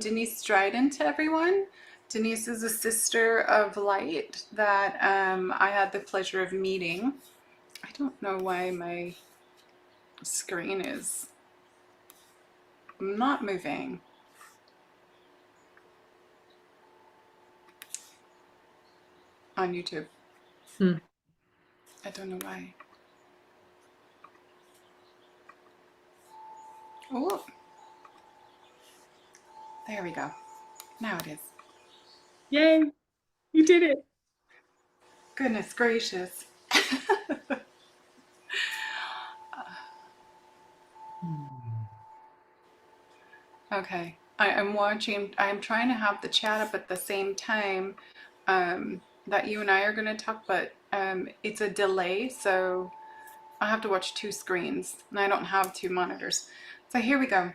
Denise Strident to everyone. Denise is a sister of light that I had the pleasure of meeting. I don't know why my screen is not moving. On YouTube. I don't know why. Oh, there we go. Now it is. Yay, you did it. Goodness gracious. Okay. I'm watching, I'm trying to have the chat up at the same time that you and I are going to talk, but it's a delay, so I have to watch two screens and I don't have two monitors. So here we go.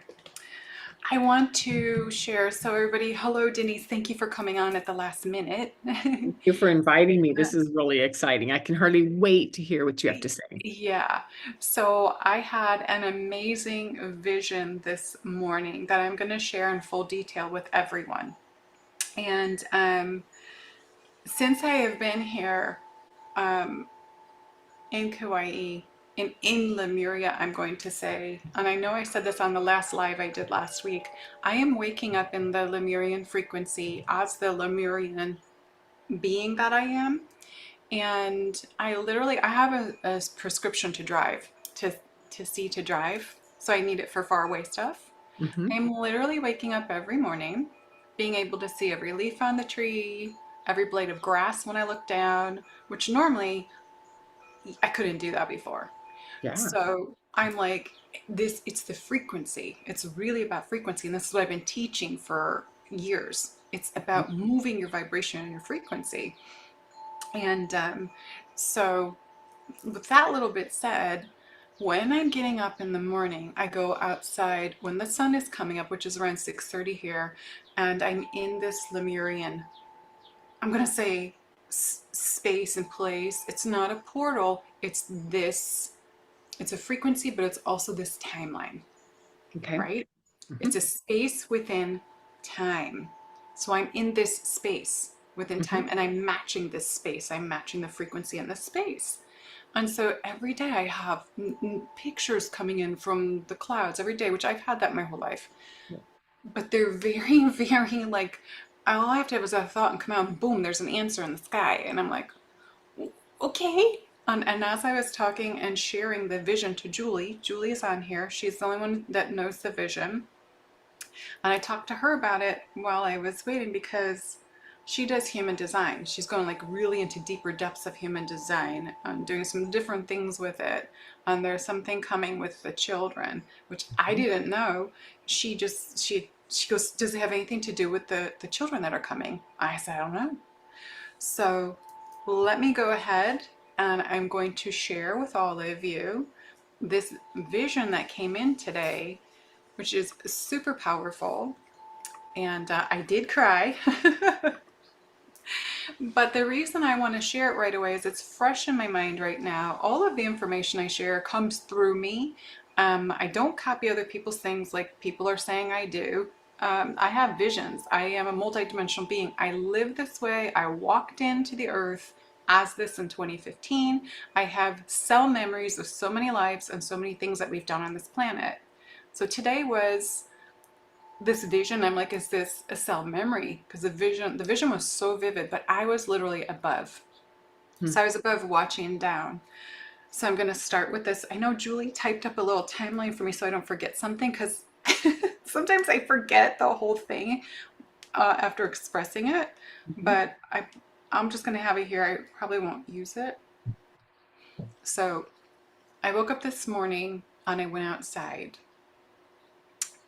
I want to share, so everybody, hello Denise, thank you for coming on at the last minute. Thank you for inviting me. This is really exciting. I can hardly wait to hear what you have to say. Yeah, so I had an amazing vision this morning that I'm going to share in full detail with everyone. And since I have been here in Kauai, in Lemuria, I'm going to say, and I know I said this on the last live I did last week, I am waking up in the Lemurian frequency as the Lemurian being that I am. And I have a prescription to drive, to see to drive. So I need it for far away stuff. I'm literally waking up every morning, being able to see every leaf on the tree, every blade of grass when I look down, which normally I couldn't do that before. Yeah. So I'm like, it's the frequency. It's really about frequency. And this is what I've been teaching for years. It's about moving your vibration and your frequency. And so with that little bit said, when I'm getting up in the morning, I go outside when the sun is coming up, which is around 6:30 here, and I'm in this Lemurian, I'm going to say space and place. It's not a portal. It's a frequency, but it's also this timeline, Okay. right? It's a space within time. So I'm in this space within time and I'm matching this space. I'm matching the frequency in the space. And so every day I have pictures coming in from the clouds every day, which I've had that my whole life. Yeah. But they're very, very like, all I have to have is a thought and come out and boom, there's an answer in the sky. And I'm like, okay. And as I was talking and sharing the vision to Julie is on here. She's the only one that knows the vision. And I talked to her about it while I was waiting because she does human design. She's going like really into deeper depths of human design and doing some different things with it. And there's something coming with the children, which I didn't know. She goes, does it have anything to do with the children that are coming? I said, I don't know. So let me go ahead and I'm going to share with all of you this vision that came in today, which is super powerful. And I did cry. But the reason I want to share it right away is it's fresh in my mind right now. All of the information I share comes through me. I don't copy other people's things like people are saying I do. I have visions. I am a multidimensional being. I live this way. I walked into the earth as this in 2015. I have cell memories of so many lives and so many things that we've done on this planet. So today was this vision. I'm like, is this a cell memory? Because the vision was so vivid, but I was literally above. So I was above watching down. So I'm going to start with this. I know Julie typed up a little timeline for me so I don't forget something, because sometimes I forget the whole thing after expressing it, but I'm just going to have it here. I probably won't use it. So I woke up this morning and I went outside,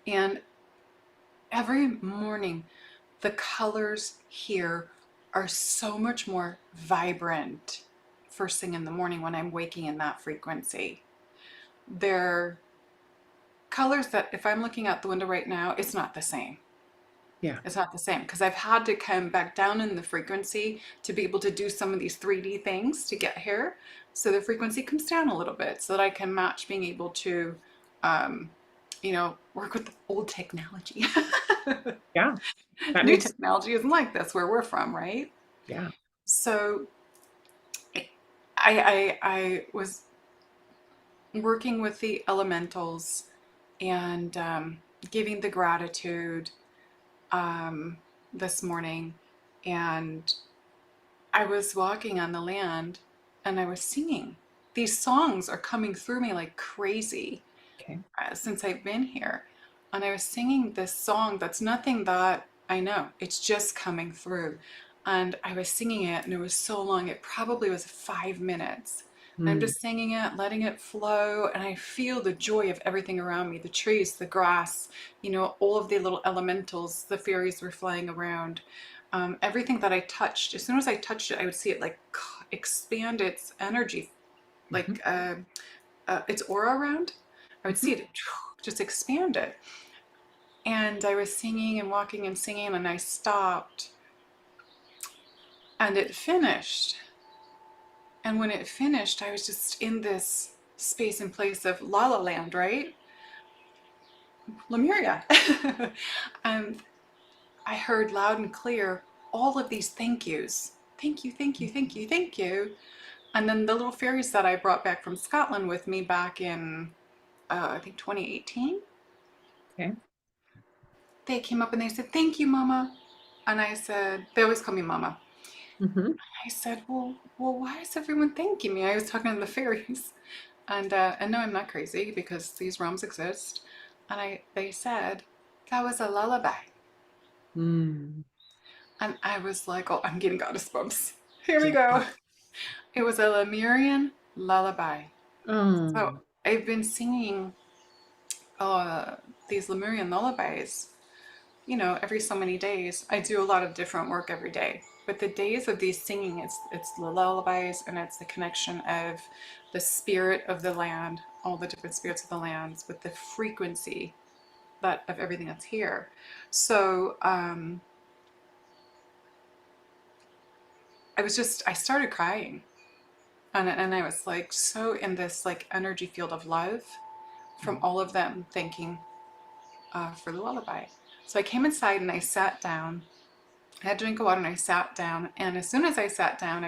and every morning the colors here are so much more vibrant first thing in the morning when I'm waking in that frequency. They're colors that if I'm looking out the window right now, it's not the same. Yeah. It's not the same because I've had to come back down in the frequency to be able to do some of these 3D things to get here. So the frequency comes down a little bit so that I can match being able to work with the old technology. Yeah, that New makes, technology isn't like this where we're from, right? yeah. So I was working with the elementals and giving the gratitude um, this morning, and I was walking on the land and I was singing. These songs are coming through me like crazy Okay. since I've been here. And I was singing this song that's nothing that I know, it's just coming through. And I was singing it, and it was so long, it probably was 5 minutes. And I'm Mm, just singing it, letting it flow, and I feel the joy of everything around me, the trees, the grass, all of the little elementals, the fairies were flying around. Everything that I touched, as soon as I touched it, I would see it like expand its energy, mhm, like its aura around. I would mhm. see it just expand it. And I was singing and walking and singing, and I stopped, and it finished. And when it finished, I was just in this space and place of La La Land, right? Lemuria. And I heard loud and clear all of these thank yous. Thank you, thank you, thank you, thank you. And then the little fairies that I brought back from Scotland with me back in, I think 2018, Okay. they came up and they said, "Thank you, Mama." And I said, they always call me Mama. Mhm. I said, well, why is everyone thanking me? I was talking to the fairies. And no, I'm not crazy because these realms exist. And they said, that was a lullaby. Mm. And I was like, oh, I'm getting goddess bumps. Here we Yeah. go. It was a Lemurian lullaby. So Oh. I've been singing uh, these Lemurian lullabies, every so many days. I do a lot of different work every day. But the days of these singing, it's the lullabies, and it's the connection of the spirit of the land, all the different spirits of the lands, with the frequency that of everything that's here. So I started crying, and I was like so in this like energy field of love from Mm. all of them thanking for the lullaby. So I came inside and I sat down. I had a drink of water and I sat down. And as soon as I sat down,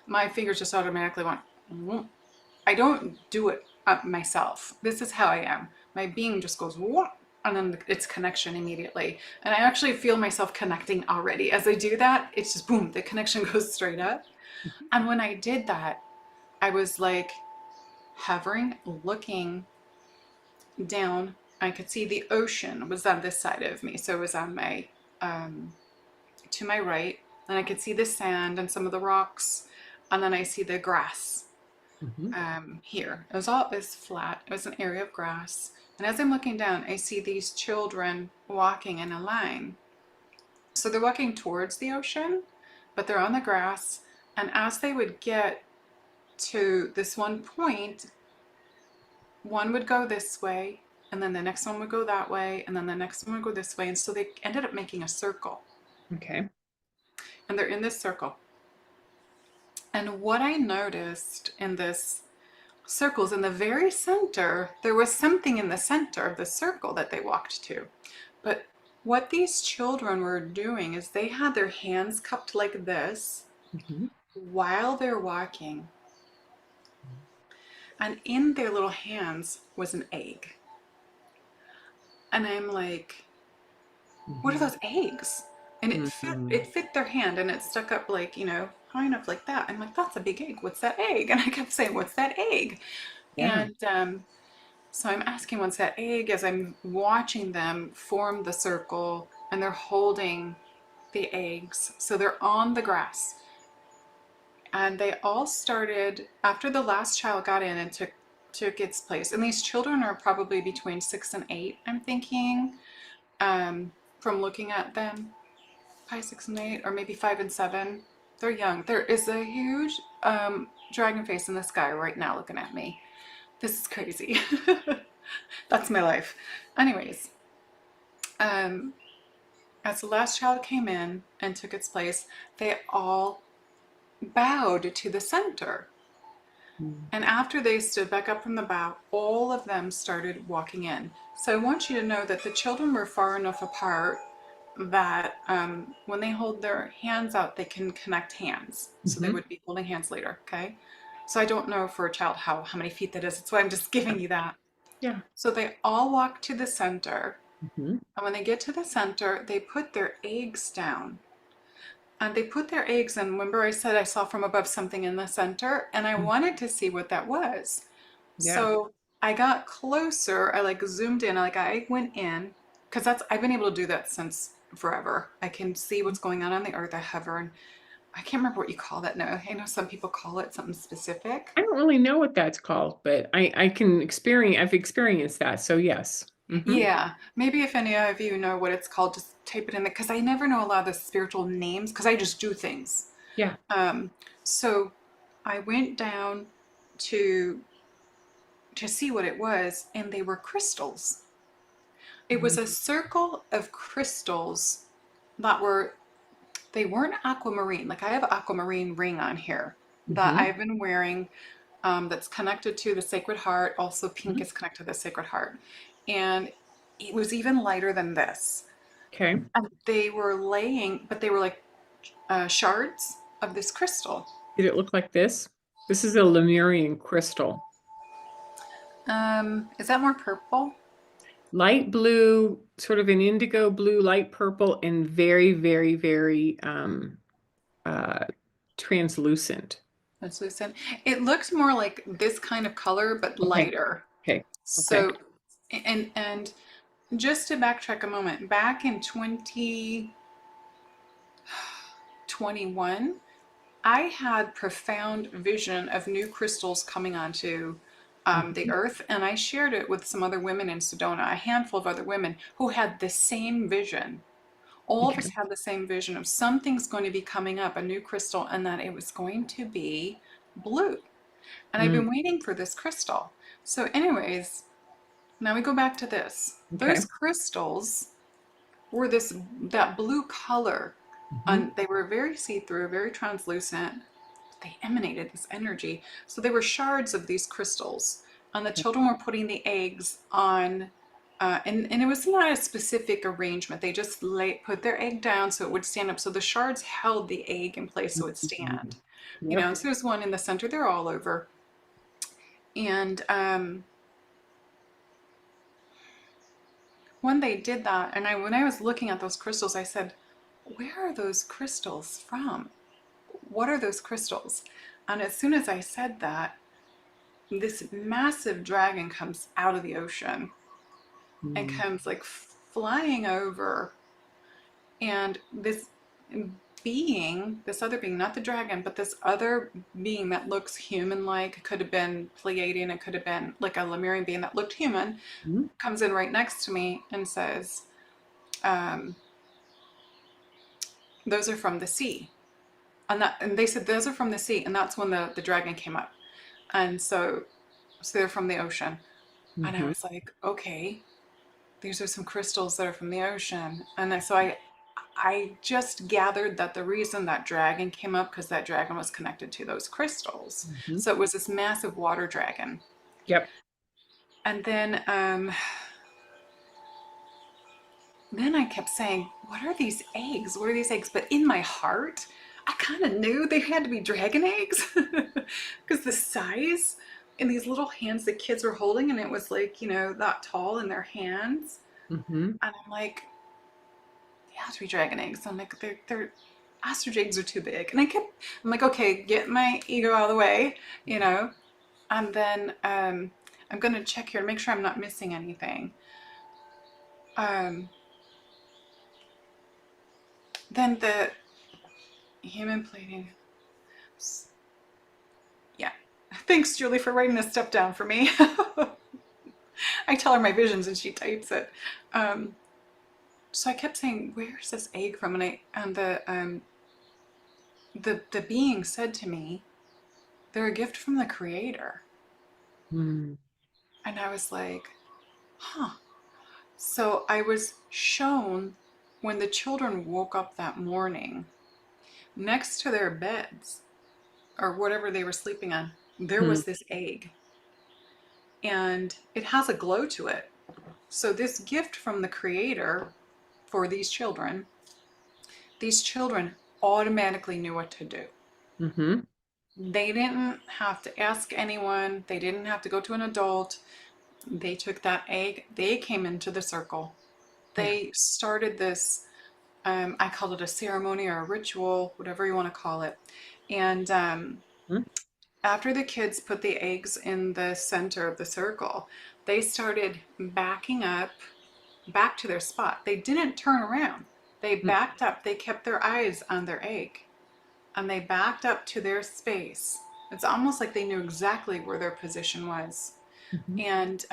my fingers just automatically went, "Whoop." I don't do it myself. This is how I am. My being just goes, "Whoop," and then it's connection immediately. And I actually feel myself connecting already. As I do that, it's just boom, the connection goes straight up. And when I did that, I was like hovering, looking down. I could see the ocean was on this side of me. So it was on um, to my right, and I could see the sand and some of the rocks, and then I see the grass Mhm. here. It was flat. It was an area of grass, and as I'm looking down, I see these children walking in a line. So they're walking towards the ocean, but they're on the grass. And as they would get to this one point, one would go this way, and then the next one would go that way, and then the next one would go this way. And so they ended up making a circle, Okay. and they're in this circle. And what I noticed in this circles in the very center, there was something in the center of the circle that they walked to. But what these children were doing is they had their hands cupped like this Mhm. while they're walking. And in their little hands was an egg. And I'm like, what are Mhm. those eggs? And Mhm. it fit their hand, and it stuck up like, high enough like that. I'm like, that's a big egg. What's that egg? And I kept saying, what's that egg? Yeah. And so I'm asking what's that egg as I'm watching them form the circle, and they're holding the eggs. So they're on the grass. And they all started after the last child got in and took its place. And these children are probably between 6 and 8, I'm thinking, from looking at them. 5, 6, and 8, or maybe 5 and 7. They're young. There is a huge dragon face in the sky right now looking at me. This is crazy. That's my life. Anyways, um, as the last child came in and took its place, they all bowed to the center. Mm. And after they stood back up from the bow, all of them started walking in. So I want you to know that the children were far enough apart that when they hold their hands out, they can connect hands. So they Mhm. would be holding hands later, okay? So I don't know for a child how many feet that is. That's why I'm just Yeah. giving you that. Yeah. So they all walk to the center. Mhm. And when they get to the center, they put their eggs down. And they put their eggs in. Remember, I said I saw from above something in the center, and I Mm. wanted to see what that was. Yeah. So I got closer. I like zoomed in. Like I went in because that's I've been able to do that since forever. I can see what's going on the earth. I hover, and I can't remember what you call that now. I know some people call it something specific. I don't really know what that's called, but I can experience, I've experienced that. So yes. Hmm. Yeah, maybe if any of you know what it's called, just type it in there because I never know a lot of the spiritual names because I just do things. Yeah. Um, so I went down to to see what it was, and they were crystals. It was Mhm. a circle of crystals that were, they weren't aquamarine. Like I have an aquamarine ring on here that Mhm. I've been wearing, that's connected to the Sacred Heart. Also, pink Mhm. is connected to the Sacred Heart. And it was even lighter than this. Okay. And they were laying, but they were like shards of this crystal. Did it look like this? This is a Lemurian crystal. Is that more purple? Light blue, sort of an indigo blue, light purple, and very, very, very uh, translucent. Translucent. It looks more like this kind of color, but Okay. lighter. Okay. Okay. So, and just to backtrack a moment, back in 2021, I had profound vision of new crystals coming onto the Mhm. earth, and I shared it with some other women in Sedona, a handful of other women who had the same vision. All of us Okay. had the same vision of something's going to be coming up, a new crystal, and that it was going to be blue. And I've Mm. been waiting for this crystal. So, anyways, now we go back to this. Okay. Those crystals were that blue color, Mhm. and they were very see-through, very translucent. They emanated this energy. So they were shards of these crystals, and the children were putting the eggs on. And it was not a specific arrangement. They just put their egg down so it would stand up. So the shards held the egg in place so it would stand. Mhm. Yep. So there's one in the center. They're all over. And when they did that, and when I was looking at those crystals, I said, "Where are those crystals from? What are those crystals?" And as soon as I said that, this massive dragon comes out of the ocean and Mm. comes like flying over, and this other being, not the dragon, but this other being that looks human-like, it could have been Pleiadian, it could have been like a Lemurian being that looked human, Mhm. comes in right next to me and says, um, "Those are from the sea." And they said those are from the sea, and that's when the dragon came up. And so they're from the ocean. And I Mhm. was like, okay, these are some crystals that are from the ocean. And so I just gathered that the reason that dragon came up because that dragon was connected to those crystals. Mhm. So it was this massive water dragon. Yep. And then I kept saying, what are these eggs? What are these eggs? But in my heart, I kind of knew they had to be dragon eggs because the size and these little hands the kids were holding, and it was like, that tall in their hands. Mhm. And I'm like, they have to be dragon eggs. I'm like, they're ostrich eggs are too big. And I'm like, okay, get my ego out of the way, you know. And then I'm gonna check here to make sure I'm not missing anything. Um, then the human plating. Yeah. Thanks, Julie, for writing this stuff down for me. I tell her my visions and she types it. Um, so I kept saying, "Where's this egg from?" And the being said to me, "They're a gift from the Creator." Mm. And I was like, "Huh." So I was shown when the children woke up that morning, next to their beds or whatever they were sleeping on, there Hmm. was this egg, and it has a glow to it. So this gift from the creator for these children automatically knew what to do. Mm-hmm. They didn't have to ask anyone, they didn't have to go to an adult. They took that egg, they came into the circle. Yeah. They started this, I called it a ceremony or a ritual, whatever you want to call it. And Hmm. after the kids put the eggs in the center of the circle, they started backing up back to their spot. They didn't turn around. They backed up. They kept their eyes on their egg and they backed up to their space. It's almost like they knew exactly where their position was. Mm-hmm. And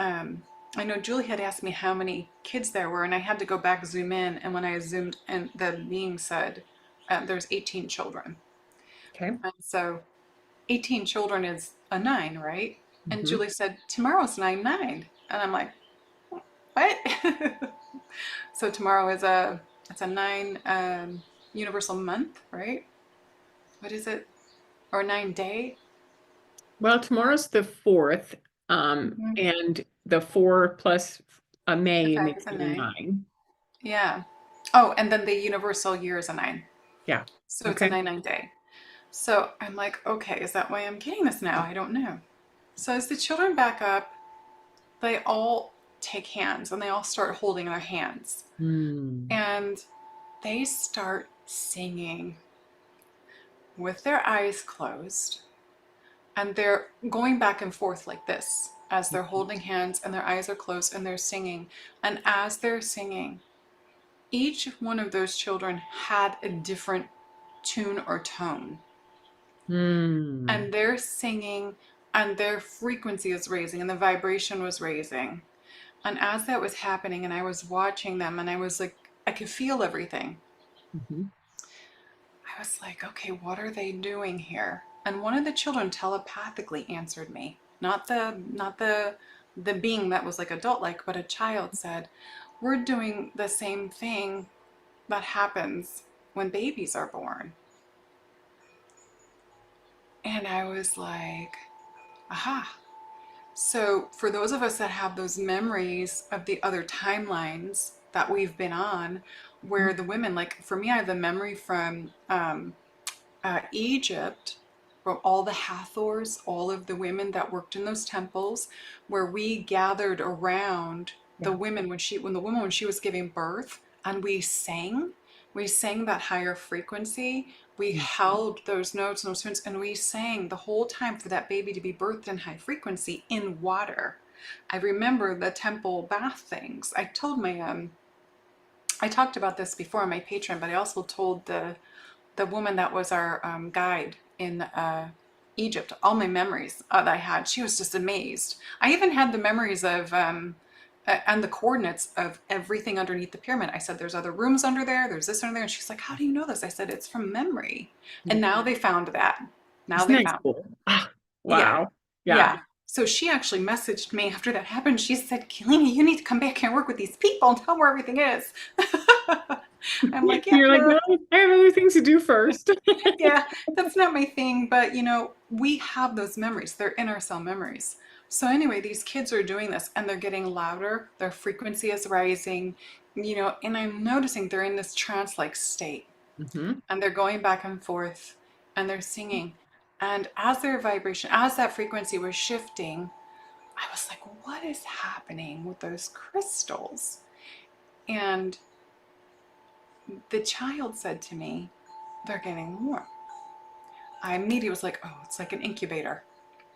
I know Julie had asked me how many kids there were, and I had to go back, zoom in. And when I zoomed in, the being said, there's 18 children. Okay. And so 18 children is a nine, right? And Mm-hmm. Julie said, tomorrow's 9/9. And I'm like, what? So tomorrow is it's a nine universal month, right? What is it? Or 9 day? Well, tomorrow's the 4th, Mm-hmm. and the 4 plus a May Okay, makes it's a it a nine. 9. Yeah. Oh, and then the universal year is a nine. Yeah. So it's a Okay. 9/9 day. So I'm like, okay, is that why I'm getting this now? I don't know. So as the children back up, they all take hands and they all start holding their hands. Hmm. And they start singing with their eyes closed. And they're going back and forth like this as they're holding hands and their eyes are closed and they're singing. And as they're singing, each one of those children had a different tune or tone. Hmm. And they're singing and their frequency is raising and the vibration was raising. And as that was happening and I was watching them and I was like, I could feel everything. Mm-hmm. I was like, okay, what are they doing here? And one of the children telepathically answered me. Not the being that was like adult like, but a child said, we're doing the same thing that happens when babies are born. And I was like, aha. So for those of us that have those memories of the other timelines that we've been on, where the women, like for me, I have the memory from Egypt, from all the Hathors, all of the women that worked in those temples, where we gathered around the Yeah. women when she was giving birth, and we sang that higher frequency. We Mhm. held those notes and those tunes, and we sang the whole time for that baby to be birthed in high frequency in water. I remember the temple bath things. I talked about this before on my Patreon, but I also told the woman that was our guide in Egypt, all my memories that I had. She was just amazed. I even had the memories of and the coordinates of everything underneath the pyramid. I said, there's other rooms under there, there's this under there. And she's like, how do you know this? I said, it's from memory. And Yeah. now they found that. Now Isn't they that found it. cool? Ah, Yeah. wow. Yeah. Yeah. So she actually messaged me after that happened. She said, Keleena, you need to come back and work with these people and tell them where everything is. I'm like, yeah, You're like, no, no, I have other things to do first. yeah, that's not my thing, but we have those memories. They're in our cell memories. So anyway, these kids are doing this and they're getting louder, their frequency is rising, and I'm noticing they're in this trance-like state Hmm. and they're going back and forth and they're singing. And as their vibration, as that frequency was shifting, I was like, what is happening with those crystals? And the child said to me, they're getting warm. I immediately was like, oh, it's like an incubator.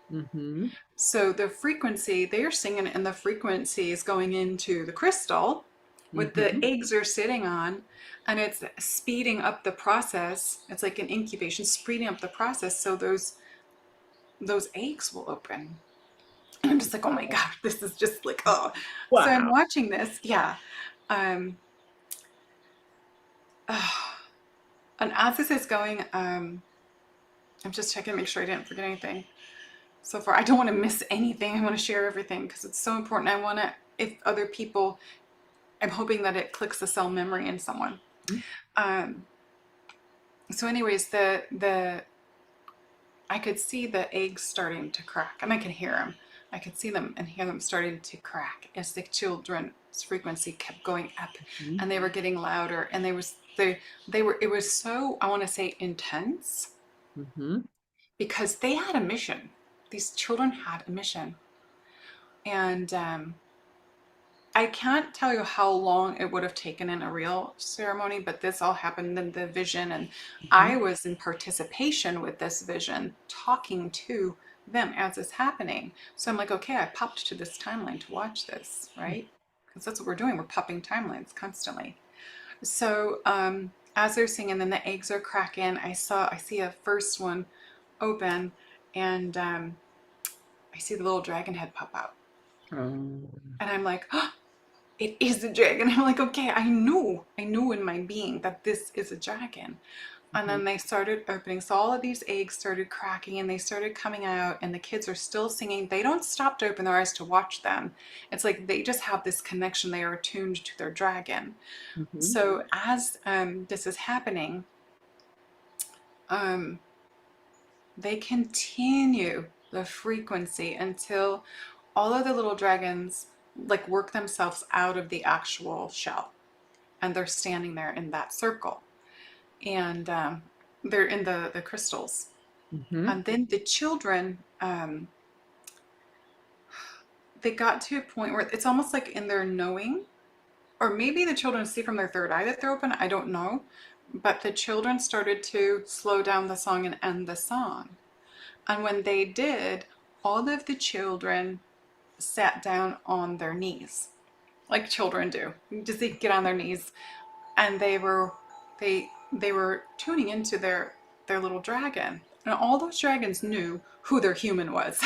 Hmm. So the frequency, they're singing and the frequency is going into the crystal with the Hmm. eggs are sitting on and it's speeding up the process. It's like an incubation, speeding up the process so those eggs will open. And I'm just like, oh my God, this is just like, oh. So I'm Wow. watching this, yeah. Um, oh. And as this is going, I'm just checking to make sure I didn't forget anything. So far, I don't want to miss anything. I want to share everything because it's so important. I want to, if other people, I'm hoping that it clicks a cell memory in someone. Um, so anyways, the I could see the eggs starting to crack, and I could hear them. I could see them and hear them starting to crack as the children's frequency kept going up, Mhm. and they were getting louder, and they were, it was so, I want to say, intense, Mhm. because they had a mission. These children had a mission, and I can't tell you how long it would have taken in a real ceremony, but this all happened in the vision, and I Mhm. was in participation with this vision, talking to them as it's happening. So I'm like, okay, I popped to this timeline to watch this, right? Because that's what we're doing. We're popping timelines constantly. So as they're singing, then the eggs are cracking. I see a first one open, and I see the little dragon head pop out, Oh. and I'm like, oh, it is a dragon. I'm like, okay, I knew in my being that this is a dragon. And Mhm. then they started opening. So all of these eggs started cracking and they started coming out, and the kids are still singing. They don't stop to open their eyes to watch them. It's like they just have this connection. They are attuned to their dragon. Mhm. So as this is happening, um, they continue the frequency until all of the little dragons like work themselves out of the actual shell, and they're standing there in that circle, and they're in the crystals. Mhm. And then the children, they got to a point where it's almost like in their knowing, or maybe the children see from their third eye that they're open, I don't know, but the children started to slow down the song and end the song. And when they did, all of the children sat down on their knees like children do. Just they get on their knees, and they were tuning into their little dragon, and all those dragons knew who their human was.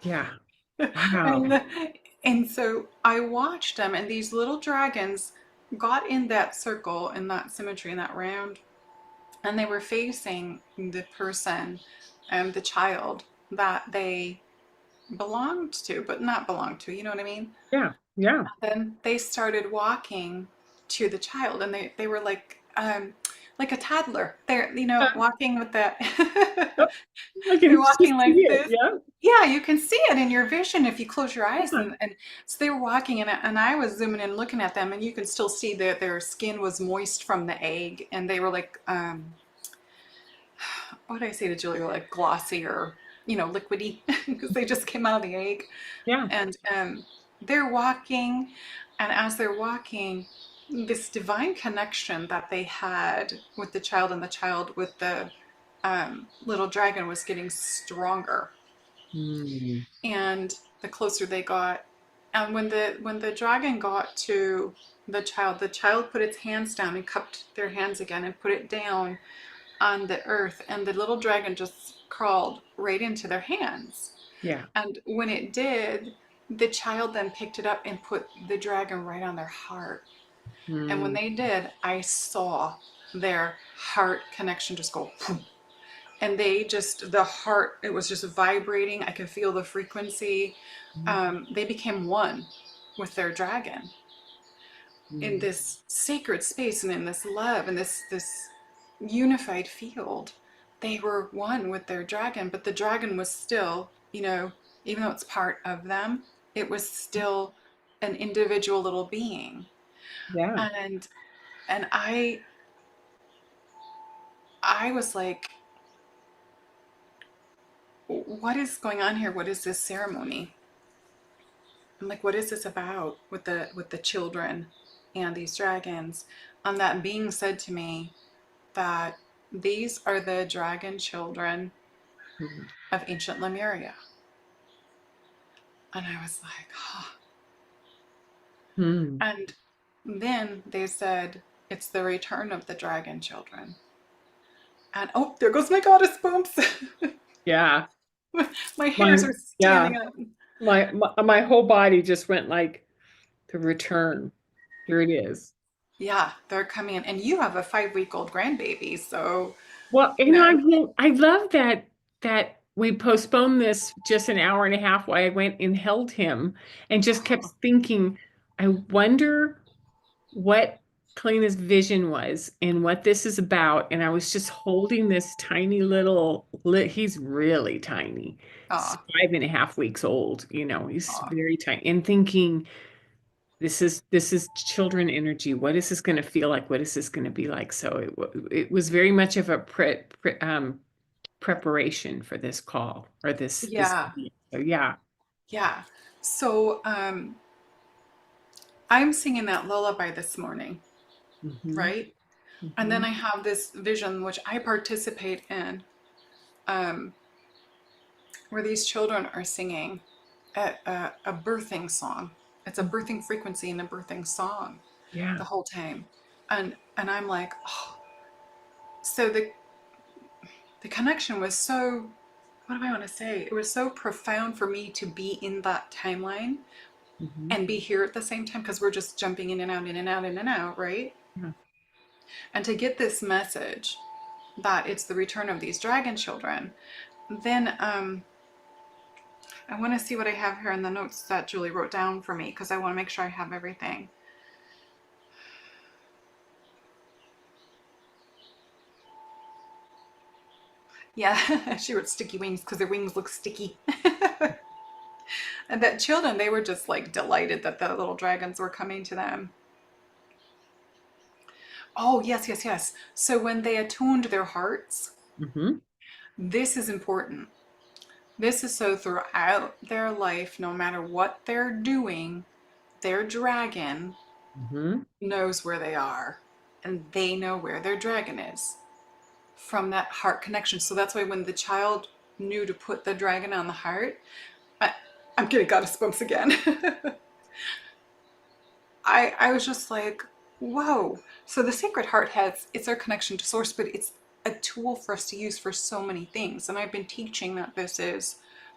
Yeah. Wow. and and so I watched them, and these little dragons got in that circle, in that symmetry, in that round, and they were facing the person, the child that they belonged to, but not belonged to. You know what I mean? Yeah. Yeah. Then they started walking to the child, and they were like a toddler. They're, walking with that. Oh, I They're can just walking see like it. this. Yeah. Yeah, you can see it in your vision if you close your eyes, Yeah. and so they were walking, and I was zooming in looking at them, and you can still see that their skin was moist from the egg, and they were like what did I say to Julia, like glossy, or liquidy, because they just came out of the egg. Yeah. And they're walking, and as they're walking, this divine connection that they had with the child, and the child with the little dragon, was getting stronger, Mm. and the closer they got. And when the dragon got to the child put its hands down and cupped their hands again and put it down on the earth, and the little dragon just crawled right into their hands. Yeah. And when it did, the child then picked it up and put the dragon right on their heart. And when Mm. they did, I saw their heart connection just go boom. And the heart, it was just vibrating. I could feel the frequency. They became one with their dragon in Mm. this sacred space, and in this love, and this unified field. They were one with their dragon, but the dragon was still, even though it's part of them, it was still an individual little being. Yeah. And I was like, what is going on here? What is this ceremony? I'm like, what is this about with the children and these dragons? And that being said to me that these are the dragon children Mm. of ancient Lemuria. And I was like, huh. Mm. And then they said, it's the return of the dragon children. And oh, there goes my goddess bumps. Yeah. My My hairs are yeah. standing up. My whole body just went like the return. Here it is. Yeah, they're coming in. And you have a 5-week-old grandbaby. So, Well, you know, I love that we postponed this just an hour and a half while I went and held him and just kept thinking, I wonder what Kalina's vision was and what this is about. And I was just holding this tiny little, he's really tiny. He's Aw, 5.5 weeks old, he's aw. very tiny, and thinking, this is children energy. What is this going to feel like? What is this going to be like? So it was very much of a preparation for this call or this Yeah, meeting. So yeah. yeah. So I'm singing that lullaby this morning, Hmm. right? And then Hmm. I have this vision, which I participate in, um, where these children are singing a birthing song. It's a birthing frequency and a birthing song Yeah. the whole time. And I'm like, oh, so the connection was so, what do I want to say? It was so profound for me to be in that timeline Hmm. and be here at the same time because we're just jumping in and out, in and out, in and out, right? Yeah. And to get this message that it's the return of these dragon children, then I want to see what I have here in the notes that Julie wrote down for me because I want to make sure I have everything. Yeah, she wrote sticky wings because their wings look sticky. And that children, they were just like delighted that the little dragons were coming to them. Oh, yes, yes, yes. So when they attuned their hearts, Hmm. this is important. This is so throughout their life, no matter what they're doing, their dragon Hmm. knows where they are and they know where their dragon is from that heart connection. So that's why when the child knew to put the dragon on the heart, I, I'm getting goddess bumps again. I was just like, whoa. So the Sacred Heart it's our connection to source, but it's a tool for us to use for so many things. And I've been teaching that this is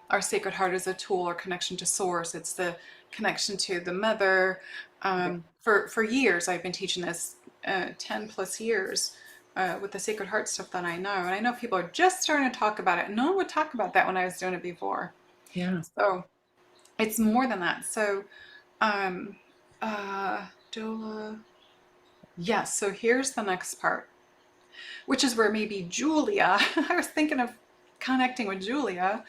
our Sacred Heart is a tool, our connection to source. It's the connection to the mother. For years, I've been teaching this 10 plus years with the Sacred Heart stuff that I know. And I know people are just starting to talk about it. No one would talk about that when I was doing it before. Yeah. So it's more than that. So um, uh, doula. Yes, so here's the next part, which is where maybe Julia, I was thinking of connecting with Julia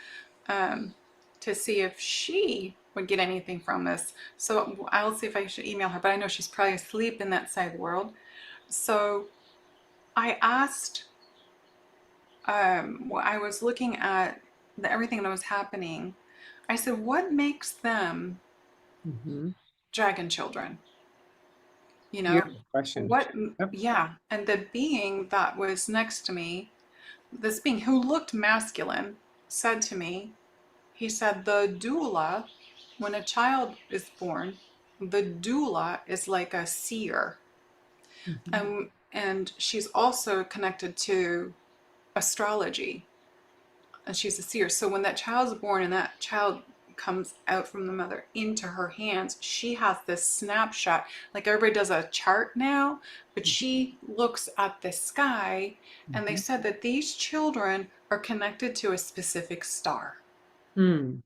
um, to see if she would get anything from this. So I'll see if I should email her, but I know she's probably asleep in that side of the world. So I asked, I was looking at everything that was happening. I said, what makes them Hmm. dragon children? You know, Beautiful question. what, Yep. yeah. And the being that was next to me, this being who looked masculine, said to me, he said, the doula, when a child is born, the doula is like a seer. Hmm. And she's also connected to astrology, and she's a seer. So when that child's born and that child comes out from the mother into her hands, she has this snapshot. Like everybody does a chart now, but she looks at the sky, and they Hmm. said that these children are connected to a specific star. Hmm.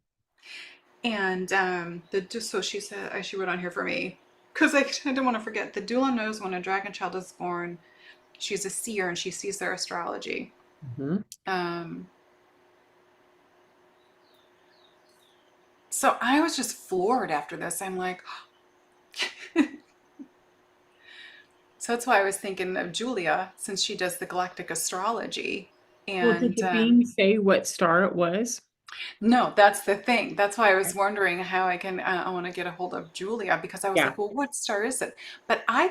And so she said, she wrote on here for me because I didn't want to forget. The doula knows when a dragon child is born. She's a seer and she sees their astrology. Hmm. Um, so I was just floored after this. I'm like, so that's why I was thinking of Julia since she does the galactic astrology. Well, did And the being say what star it was? no, that's the thing. That's why I was wondering how I can. I want to get a hold of Julia because I was Yeah. like, well, what star is it? But I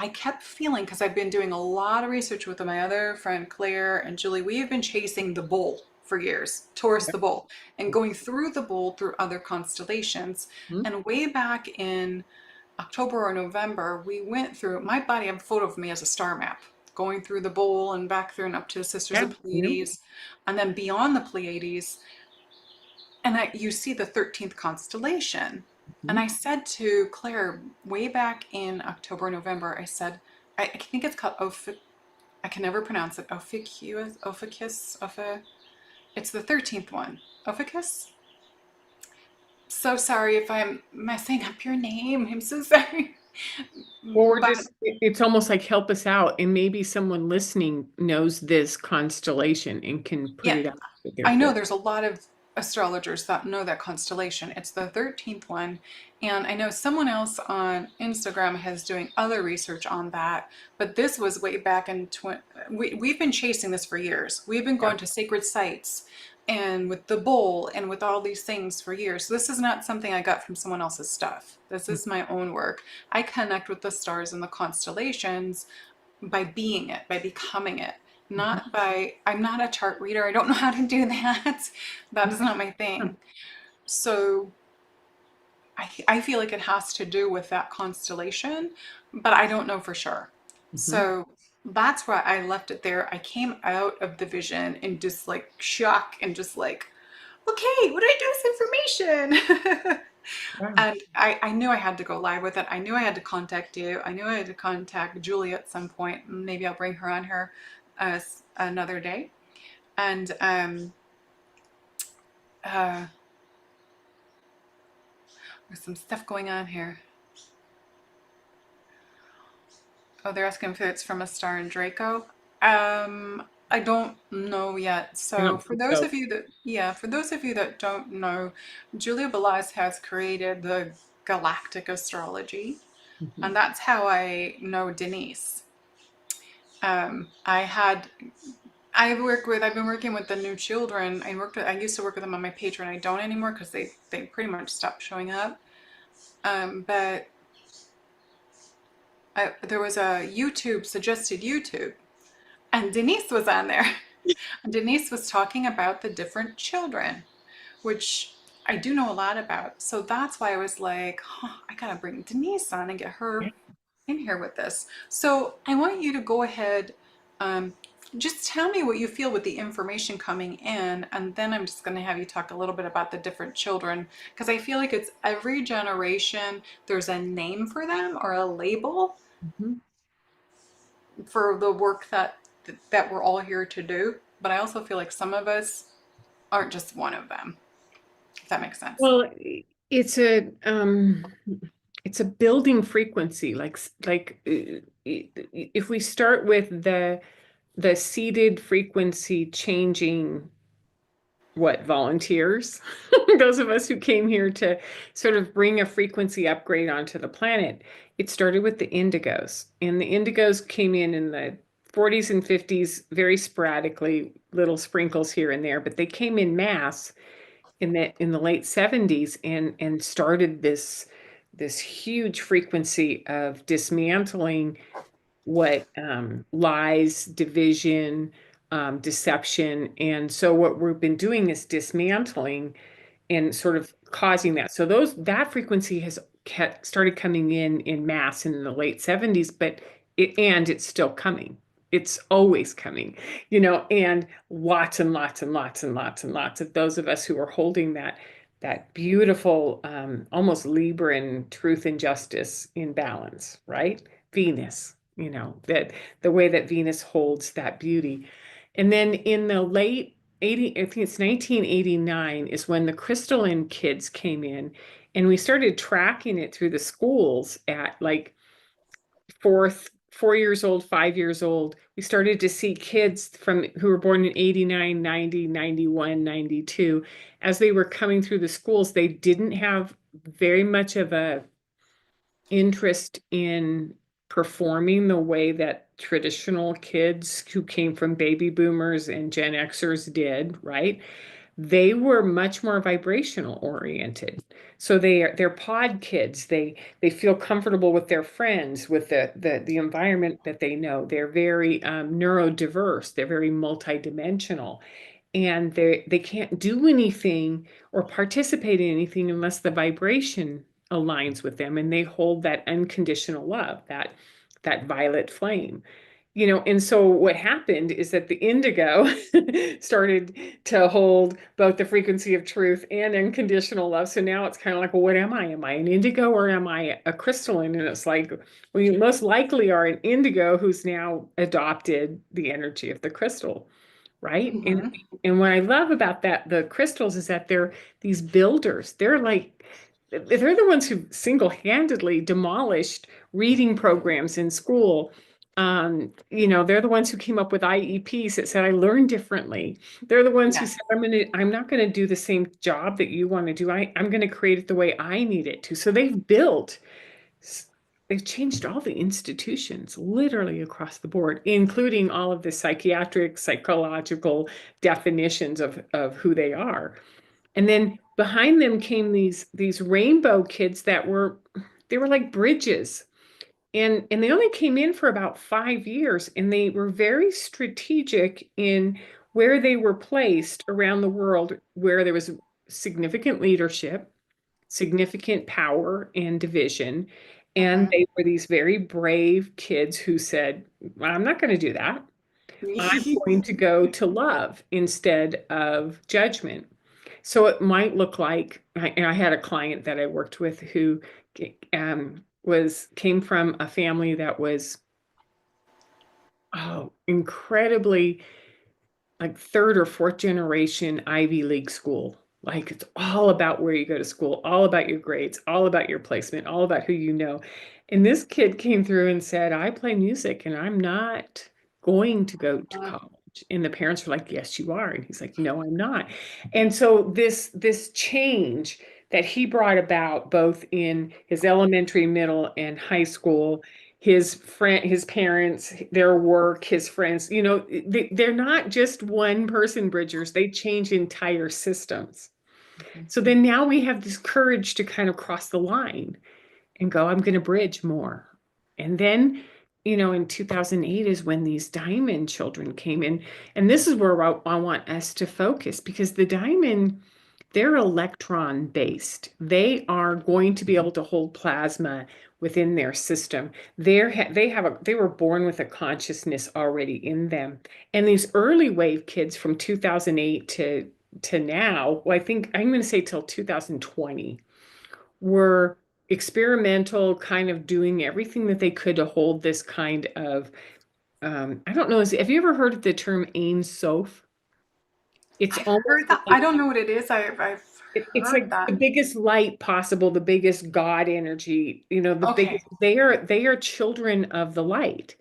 kept feeling because I've been doing a lot of research with my other friend Claire and Julie. We have been chasing the bull for years, Taurus the bull, and going through the bull through other constellations. Mhm. And way back in October or November, we went through my body. I have a photo of me as a star map, going through the bowl and back through and up to the Sisters Yeah. of Yeah. Pleiades, and then beyond the Pleiades, and you see the 13th constellation. And Mhm. I said to Claire way back in October, November, I said, I think it's called I can never pronounce it. It's the 13th one. Ophiuchus? So sorry if I'm messing up your name. I'm so sorry. Or But just, it's almost like help us out. And maybe someone listening knows this constellation and can put yeah, it out there I know for. there's a lot of astrologers that know that constellation. It's the 13th one. And I know someone else on Instagram has doing other research on that. But this was way back in we've been chasing this for years. We've been Yeah. going to sacred sites and with the bowl and with all these things for years. So this is not something I got from someone else's stuff. This is my own work. I connect with the stars and the constellations by being it, by becoming it, Mhm. not by, I'm not a chart reader. I don't know how to do that. That is not my thing. So I feel like it has to do with that constellation, but I don't know for sure. Mhm. So that's why I left it there. I came out of the vision in just like shock and just like, okay, what do I do with information? Wow. And I knew I had to go live with it. I knew I had to contact you. I knew I had to contact Julie at some point. Maybe I'll bring her on here another day. And uh, there's some stuff going on here. Oh, they're asking if it's from a star in Draco. I don't know yet. I So don't for think those so. of you that, yeah, for those of you that don't know, Julia Belaz has created the galactic astrology, Mhm. and that's how I know Denise. I had I've been working with the new children. I used to work with them on my Patreon. I don't anymore because they pretty much stopped showing up. But there was a suggested YouTube, and Denise was on there. And Denise was talking about the different children, which I do know a lot about. So that's why I was like, huh, I gotta bring Denise on and get her in here with this. So I want you to go ahead, um, just tell me what you feel with the information coming in, and then I'm just going to have you talk a little bit about the different children, because I feel like it's every generation, there's a name for them or a label Mhm. for the work that we're all here to do. But I also feel like some of us aren't just one of them, if that makes sense. Well, it's a building frequency. If we start with the seated frequency changing, what, volunteers, those of us who came here to sort of bring a frequency upgrade onto the planet, it started with the indigos. And the indigos came in the 40s and 50s, very sporadically, little sprinkles here and there, but they came in mass in the late 70s and started this huge frequency of dismantling what lies, division, deception. And so what we've been doing is dismantling and sort of causing that. So that frequency has started coming in mass in the late 70s, but it's still coming. It's always coming, and lots and lots and lots and lots and lots of those of us who are holding that beautiful, almost Libran truth and justice in balance, right? Venus, that the way that Venus holds that beauty. And then in the late 80, I think it's 1989 is when the crystalline kids came in, and we started tracking it through the schools at like 4 years old, 5 years old. We started to see kids who were born in 89, 90, 91, 92. As they were coming through the schools, they didn't have very much of a interest in performing the way that traditional kids who came from baby boomers and Gen Xers did, right? They were much more vibrational oriented. So they're pod kids. They feel comfortable with their friends, with the environment that they know. They're very neurodiverse. They're very multidimensional, and they can't do anything or participate in anything unless the vibration aligns with them, and they hold that unconditional love, that violet flame. And so what happened is that the indigo started to hold both the frequency of truth and unconditional love. So now it's kind of like, well, what am I? Am I an indigo or am I a crystalline? And it's like, well, you most likely are an indigo who's now adopted the energy of the crystal, right? And Mm-hmm. and what I love about the crystals is that they're these builders. They're like they're the ones who single-handedly demolished reading programs in school. They're the ones who came up with IEPs that said I learn differently. They're the ones who Yes. said I'm not going to do the same job that you want to do. I'm going to create it the way I need it to. So they've changed all the institutions literally across the board, including all of the psychiatric, psychological definitions of who they are. And then behind them came these rainbow kids they were like bridges. And they only came in for about 5 years, and they were very strategic in where they were placed around the world, where there was significant leadership, significant power and division. And Hmm. they were these very brave kids who said, "Well, I'm not going to do that. I'm going to go to love instead of judgment." So it might look like I had a client that I worked with who was came from a family that was incredibly like third or fourth generation Ivy League school. Like it's all about where you go to school, all about your grades, all about your placement, all about who you know. And this kid came through and said, I play music and I'm not going to go to college. And the parents were like, yes, you are. And he's like, no, I'm not. And so this change that he brought about both in his elementary, middle, and high school, his parents, their work, his friends, they're not just one person bridgers, they change entire systems. So then now we have this courage to kind of cross the line and go, I'm going to bridge more. And then, in 2008 is when these diamond children came in. And this is where I want us to focus, because the diamond, they're electron based. They are going to be able to hold plasma within their system. They were born with a consciousness already in them. And these early wave kids from 2008 to now, well, I think I'm going to say till 2020, were experimental, kind of doing everything that they could to hold this kind of I don't know, have you ever heard of the term Ein Sof? It's I've almost heard that. I like don't know what it is. I've it's heard like the that. biggest light possible, the biggest God energy, the Okay. biggest, they are children of the light.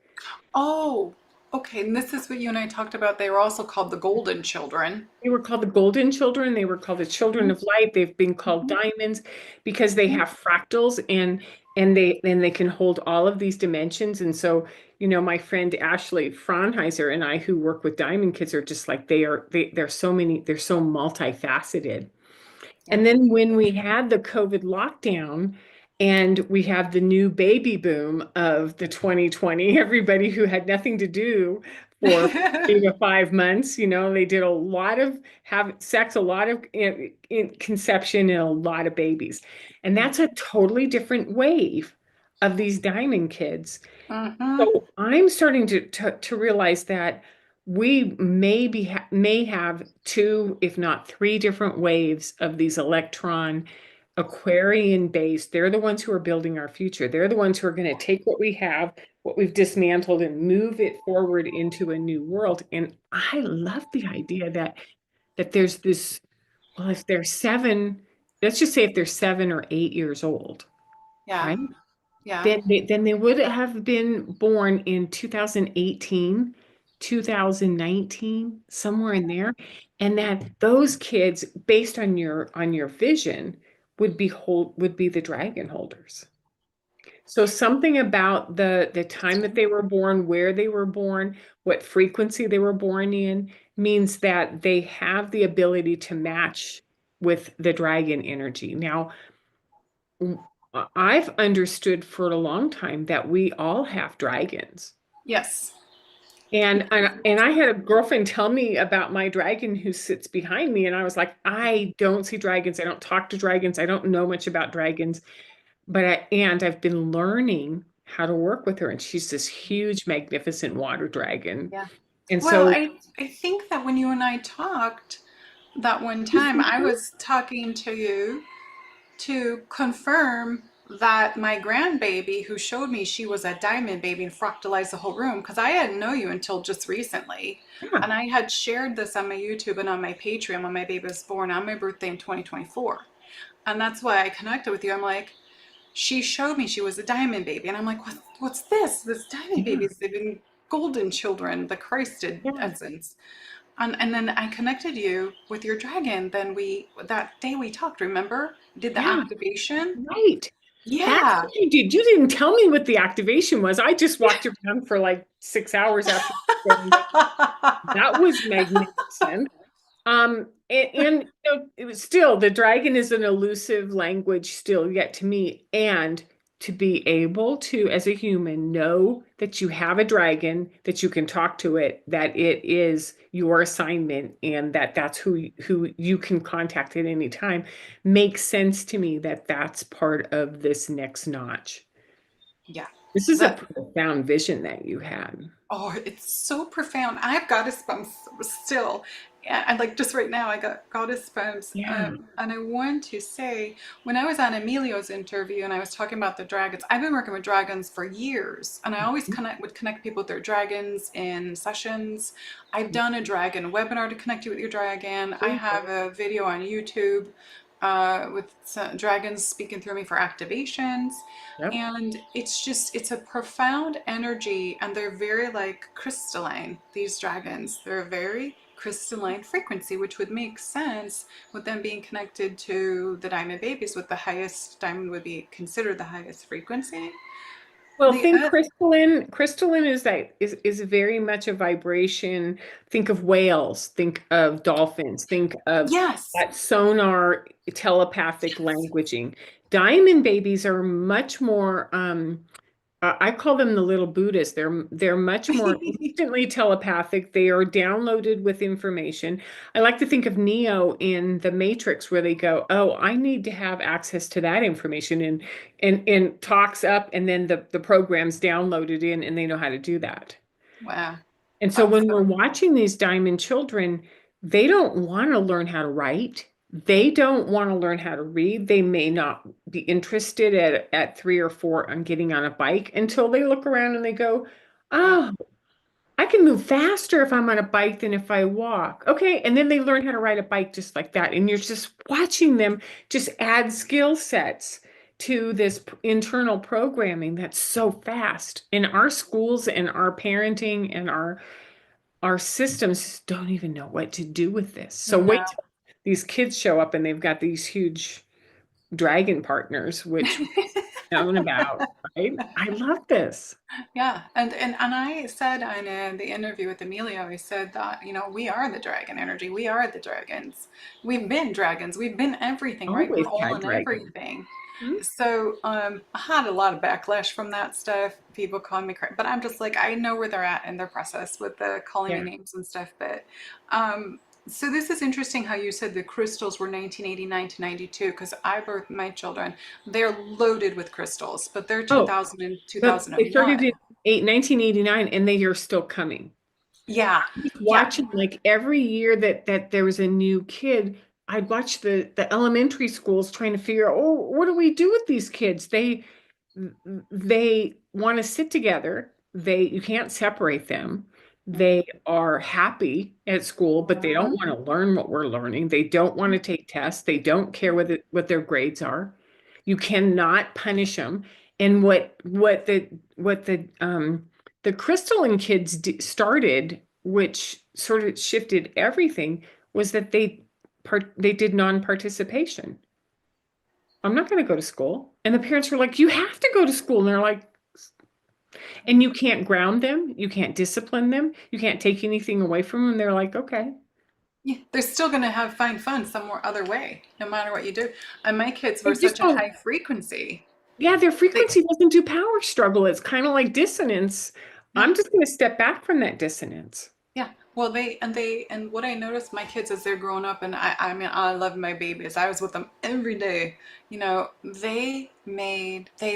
Oh, okay. And this is what you and I talked about. They were also called the Golden Children. They were called the golden children. They were called the children Mhm, of light. They've been called mhm, diamonds because they mhm. have fractals and they can hold all of these dimensions. And so, my friend Ashley Fraunheiser and I, who work with diamond kids, are just like they're so multifaceted. Yeah. And then when we had the COVID lockdown and we have the new baby boom of the 2020, everybody who had nothing to do for 3 to 5 months, they did a lot of have sex, a lot of conception, and a lot of babies. And that's a totally different wave of these diamond kids. Hmm. So I'm starting to realize that we may have two, if not three, different waves of these electron Aquarian based. They're the ones who are building our future. They're the ones who are going to take what we have, what we've dismantled, and move it forward into a new world. And I love the idea that there's this, well, if they're seven, let's just say if they're 7 or 8 years old, Yeah. right? Yeah. Then they would have been born in 2018, 2019, somewhere in there. And that those kids, based on your vision, would be the dragon holders. So something about the time that they were born, where they were born, what frequency they were born in, means that they have the ability to match with the dragon energy. Now, I've understood for a long time that we all have dragons. Yes. And I had a girlfriend tell me about my dragon who sits behind me, and I was like, I don't see dragons. I don't talk to dragons. I don't know much about dragons, and I've been learning how to work with her, and she's this huge, magnificent water dragon. Yeah. And Well, so, I think that when you and I talked that one time, I was talking to you to confirm that my grandbaby who showed me she was a diamond baby and fractalized the whole room, because I didn't know you until just recently. yeah, And I had shared this on my YouTube and on my Patreon when my baby was born on my birthday in 2024. And that's why I connected with you. I'm like, she showed me she was a diamond baby. And I'm like, what's this? This diamond Yeah. babies, they've been golden children, the Christed Yeah. essence. And then I connected you with your dragon. Then that day we talked, remember? Did the Yeah. activation. Right. That's Yeah. what you did. You didn't tell me what the activation was. I just walked around for like 6 hours after that was magnificent. It was still the dragon is an elusive language still yet to me, and to be able to, as a human, know that you have a dragon, that you can talk to it, that it is your assignment, and that that's who you can contact at any time, makes sense to me that that's part of this next notch. Yeah. This is a That profound vision that you had. Oh, it's so profound. I've goosebumps still. And like just right now, I got goosebumps. Yeah. And I want to say, when I was on Emilio's interview and I was talking about the dragons, I've been working with dragons for years, and I always would connect people with their dragons in sessions. I've done a dragon webinar to connect you with your dragon. I have a video on YouTube with some dragons speaking through me for activations. Yep. And it's a profound energy, and they're very like crystalline, these dragons. They're a very crystalline frequency, which would make sense with them being connected to the diamond babies, with the highest diamond would be considered the highest frequency. Well, The think crystalline. Crystalline is very much a vibration. Think of whales, think of dolphins, think of Yes. that sonar telepathic languaging. Diamond babies are much more I call them the little Buddhists. They're much more instantly telepathic. They are downloaded with information. I like to think of Neo in the Matrix, where they go, "Oh, I need to have access to that information," and talks up, and then the program's downloaded in, and they know how to do that. Wow. And so That's when we're so watching these diamond children, they don't want to learn how to write. They don't want to learn how to read. They may not be interested at 3 or 4 on getting on a bike until they look around and they go, yeah. "Oh, I can move faster if I'm on a bike than if I walk." Okay. And then they learn how to ride a bike just like that. And you're just watching them just add skill sets to this internal programming that's so fast. In our schools and our parenting and our systems don't even know what to do with this. So wait No. till these kids show up and they've got these huge dragon partners, which we've known about, right? I love this. Yeah, and I said in the interview with Emilio, I said that, we are the dragon energy. We are the dragons. We've been dragons. We've been everything, right? We're Always all had in dragon. everything. Hmm? So I had a lot of backlash from that stuff. People calling me crazy, but I'm just like, I know where they're at in their process with the calling me Yeah. names and stuff. But so this is interesting how you said the crystals were 1989 to 92, because I birthed my children. They're loaded with crystals, but they're Oh, 2000 and but they started 2001. in 1989 and they are still coming. Yeah, Just yeah, watching like every year that there was a new kid, I'd watch the elementary schools trying to figure out, oh, what do we do with these kids? They want to sit together. You can't separate them. They are happy at school, but they don't mhm, want to learn what we're learning. They don't want to take tests. They don't care what their grades are. You cannot punish them. And what the crystalline kids started, which sort of shifted everything, was that they did non-participation. I'm not going to go to school. And the parents were like, "You have to go to school." And they're like, and you can't ground them, you can't discipline them, you can't take anything away from them. They're like, "Okay." yeah. They're still gonna find fun somewhere other way, no matter what you do. And my kids They were just such a don't, high frequency. yeah, their They, frequency doesn't do power struggle. It's kind of like dissonance. yeah, I'm just going to step back from that dissonance. yeah. Well, and what I noticed my kids as they're growing up, and I mean, I love my babies. I was with them every day. They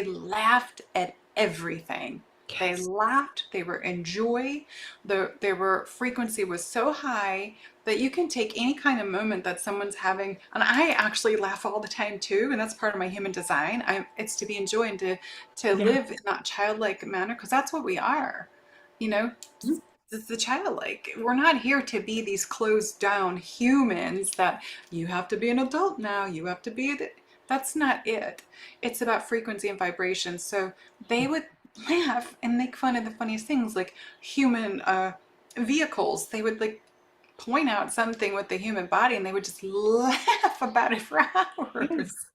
laughed at everything. They Yes. laughed. They were in joy. Their frequency was so high that you can take any kind of moment that someone's having, and I actually laugh all the time too, and that's part of my human design. It's to be in joy and to Yeah. live in that childlike manner, because that's what we are. You know, it's the childlike. We're not here to be these closed down humans that you have to be an adult now. You have to be. That's not it. It's about frequency and vibration. So they would laugh and make fun of the funniest things, like human vehicles. They would like point out something with the human body and they would just laugh about it for Yes. hours.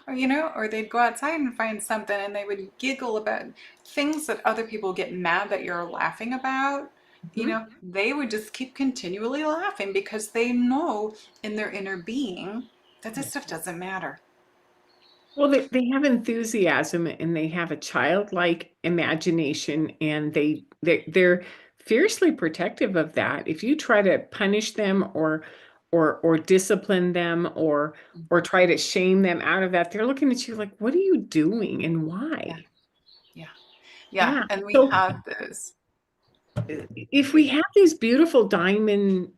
Or, or they'd go outside and find something and they would giggle about things that other people get mad that you're laughing about. Mhm. They would just keep continually laughing because they know in their inner being that this stuff doesn't matter. Well, they have enthusiasm and they have a childlike imagination, and they're fiercely protective of that. If you try to punish them or discipline them or try to shame them out of that, they're looking at you like, what are you doing and Yeah, why? yeah, yeah. Yeah. And we So have those. if we have these beautiful diamond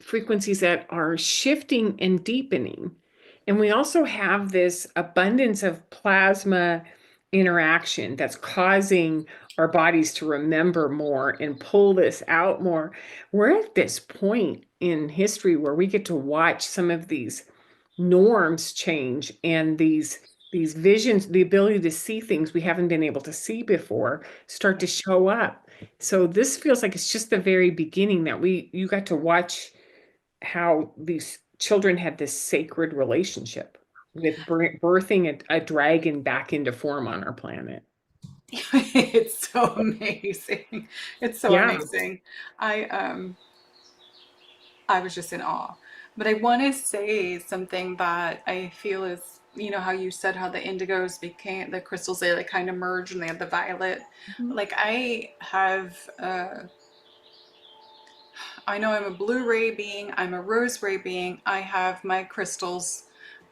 frequencies that are shifting and deepening. And we also have this abundance of plasma interaction that's causing our bodies to remember more and pull this out more. We're at this point in history where we get to watch some of these norms change and these visions, the ability to see things we haven't been able to see before start to show up. So this feels like it's just the very beginning that you got to watch how these children had this sacred relationship with birthing a dragon back into form on our planet. It's so amazing. It's so Yeah, amazing. I was just in awe. But I want to say something that I feel is, how you said how the indigos became the crystals, they like kind of merged and they had the violet. mhm, Like I know I'm a blue ray being, I'm a rose ray being. I have my crystals.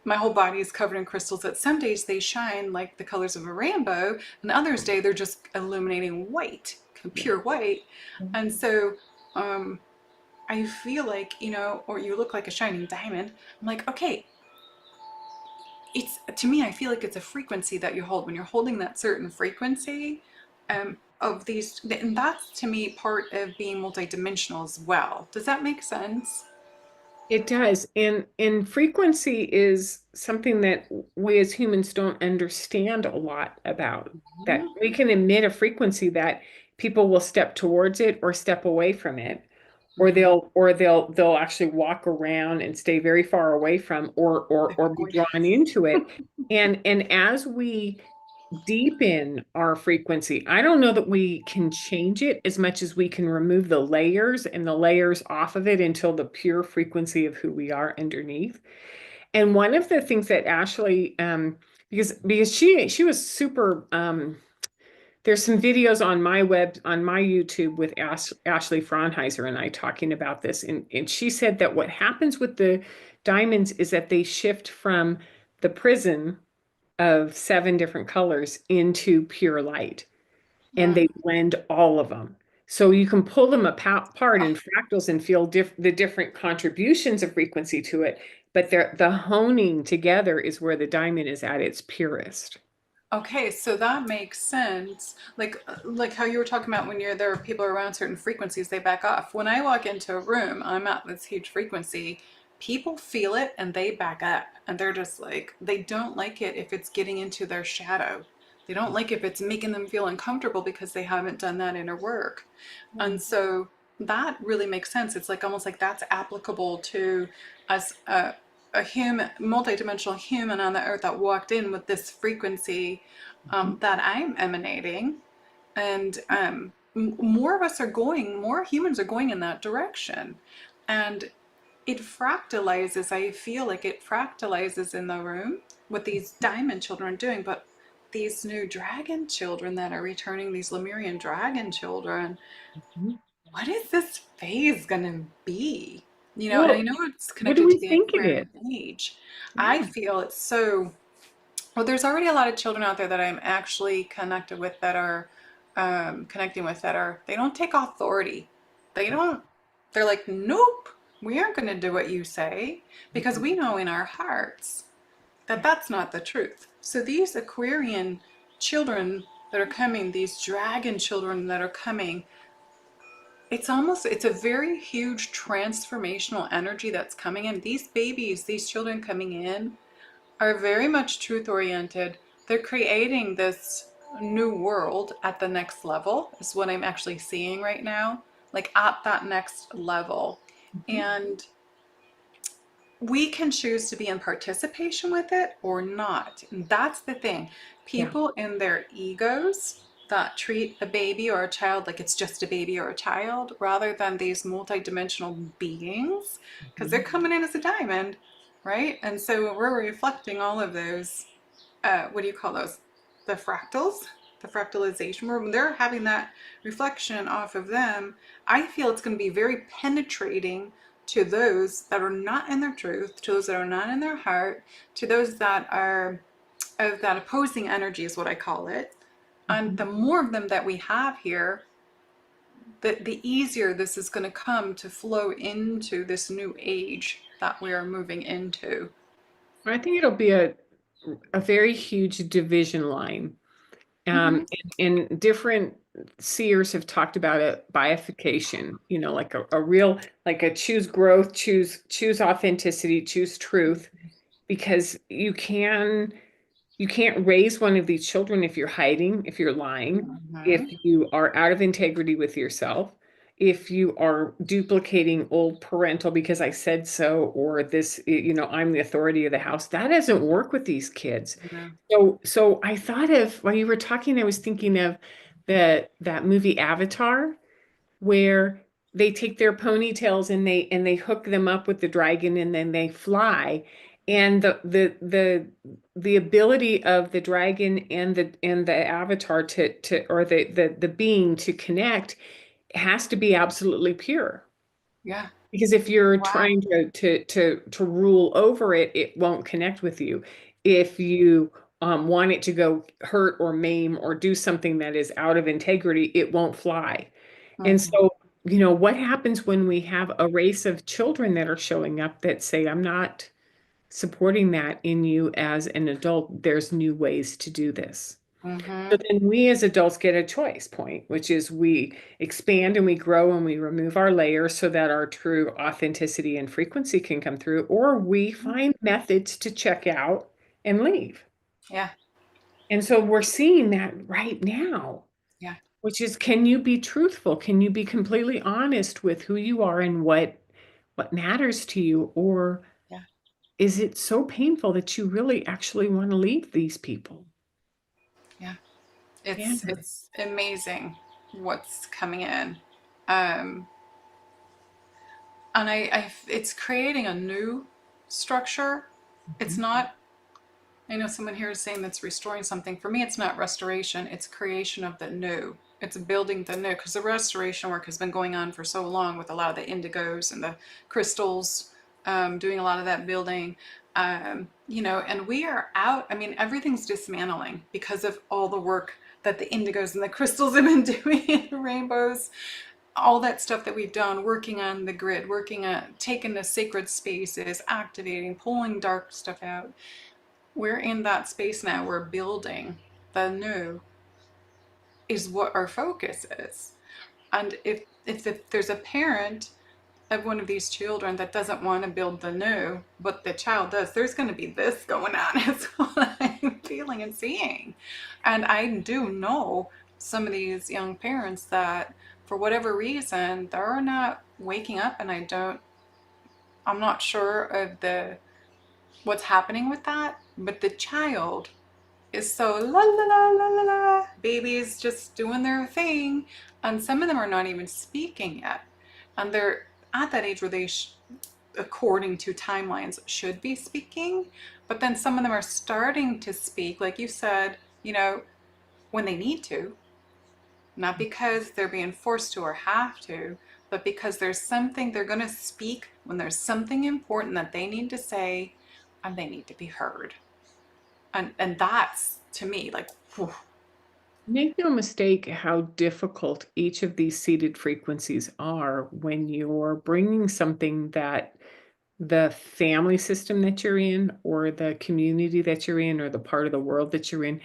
My whole body is covered in crystals that some days they shine like the colors of a rainbow, and others day they're just illuminating white, yeah. pure white. And so um, I feel like, or you look like a shining diamond. I'm like, okay, it's to me, I feel like it's a frequency that you hold when you're holding that certain frequency of these, and that's to me part of being multidimensional as well. Does that make sense? It does. And frequency is something that we as humans don't understand a lot about. That we can emit a frequency that people will step towards it or step away from it, or Mm-hmm. they'll actually walk around and stay very far away from or be Avoid. drawn into it. And as we deepen our frequency. I don't know that we can change it as much as we can remove the layers and the layers off of it until the pure frequency of who we are underneath. And one of the things that Ashley, because she was super, there's some videos on my YouTube with Ashley Fraunheiser and I talking about this, and she said that what happens with the diamonds is that they shift from the prison of 7 different colors into pure light, and they Mm. blend all of them. So you can pull them apart in fractals and feel the different contributions of frequency to it, but the honing together is where the diamond is at its purest. Okay, so that makes sense. Like how you were talking about when there are people around certain frequencies, they back off. When I walk into a room, I'm at this huge frequency. People feel it and they back up. And they're just like, they don't like it if it's getting into their shadow. They don't like if it's making them feel uncomfortable because they haven't done that inner work. And so that really makes sense. It's like almost like that's applicable to us, a human, multidimensional human on the earth that walked in with this frequency that I'm emanating. And more of us are going, more humans are going in that direction. And it fractalizes, I feel like it fractalizes in the room what these diamond children are doing. But these new dragon children that are returning, these Lemurian dragon children, Mhm. what is this phase gonna be? And I Well, know it's what do connected to we the think it is? Aquarian age. I Yeah. feel it's so, well, there's already a lot of children out there that I'm actually connected with that are connecting with that are, they don't take authority. They don't, they're like, nope, we aren't going to do what you say because we know in our hearts that that's not the truth. So these Aquarian children that are coming, these dragon children that are coming, it's a very huge transformational energy that's coming in. These babies, these children coming in are very much truth oriented. They're creating this new world at the next level, is what I'm actually seeing right now, like at that next level. Mhm. And we can choose to be in participation with it or not. And that's the thing. Yeah. People in their egos that treat a baby or a child like it's just a baby or a child rather than these multidimensional beings, because they're Mhm. coming in as a diamond, right? And so we're reflecting all of those, what do you call those? The fractals, the fractalization, where they're having that reflection off of them. I feel it's going to be very penetrating to those that are not in their truth, to those that are not in their heart, to those that are of that opposing energy, is what I call it. And Mhm. the more of them that we have here, the easier this is going to come to flow into this new age that we are moving into. I think it'll be a very huge division line. Mm-hmm. And different seers have talked about a bifurcation, like a real, like a choose growth, choose authenticity, choose truth, because you can't raise one of these children if you're hiding, if you're lying, if Mm-hmm. you are out of integrity with yourself, if you are duplicating old parental because I said so, or this, I'm the authority of the house. That doesn't work with these kids. No. So I thought of, while you were talking, I was thinking of that movie Avatar, where they take their ponytails and they hook them up with the dragon and then they fly. And the ability of the dragon and the avatar to or the being to connect has to be absolutely pure. Yeah. Because if you're Wow. trying to rule over it, it won't connect with you. If you want it to go hurt or maim or do something that is out of integrity, it won't fly. And Mm-hmm. so, what happens when we have a race of children that are showing up that say, I'm not supporting that in you as an adult. There's new ways to do this. Mm-hmm. So then we as adults get a choice point, which is we expand and we grow and we remove our layers so that our true authenticity and frequency can come through, or we find methods to check out and leave. Yeah. And so we're seeing that right now, Yeah. which is, can you be truthful? Can you be completely honest with who you are and what matters to you? Or Yeah. is it so painful that you really actually want to leave these people? Yeah. Yeah. It's amazing what's coming in. Um, and it's creating a new structure. It's Mhm. not, I know someone here is saying that's restoring something. For me, it's not restoration, it's creation of the new. It's building the new, because the restoration work has been going on for so long with a lot of the indigos and the crystals, doing a lot of that building. And we are out. I mean, everything's dismantling because of all the work that the indigos and the crystals have been doing, the rainbows, all that stuff that we've done, working on the grid, working at taking the sacred spaces, activating, pulling dark stuff out. We're in that space now. We're building the new, is what our focus is. And if there's a parent of one of these children that doesn't want to build the new, but the child does, there's going to be this going on. Is what I'm feeling and seeing. And I do know some of these young parents that, for whatever reason, they're not waking up, and I'm not sure of the what's happening with that, but the child is so la la la la la la. Babies just doing their thing, and some of them are not even speaking yet, and they're at that age where according to timelines, should be speaking. But then some of them are starting to speak, like you said, when they need to, not because they're being forced to or have to, but because there's something they're going to speak when there's something important that they need to say, and they need to be heard. And that's, to me, like, whew. Make no mistake how difficult each of these seated frequencies are when you're bringing something that the family system that you're in, or the community that you're in, or the part of the world that you're in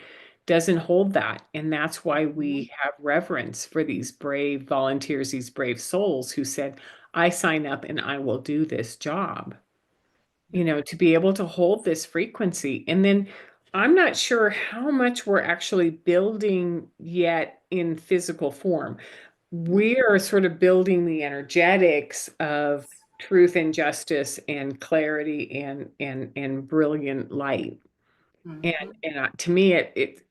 doesn't hold that. And that's why we have reverence for these brave volunteers, these brave souls who said, I sign up and I will do this job. to be able to hold this frequency. And then I'm not sure how much we're actually building yet in physical form. We are sort of building the energetics of truth and justice and clarity and brilliant light. And Mm-hmm. to me,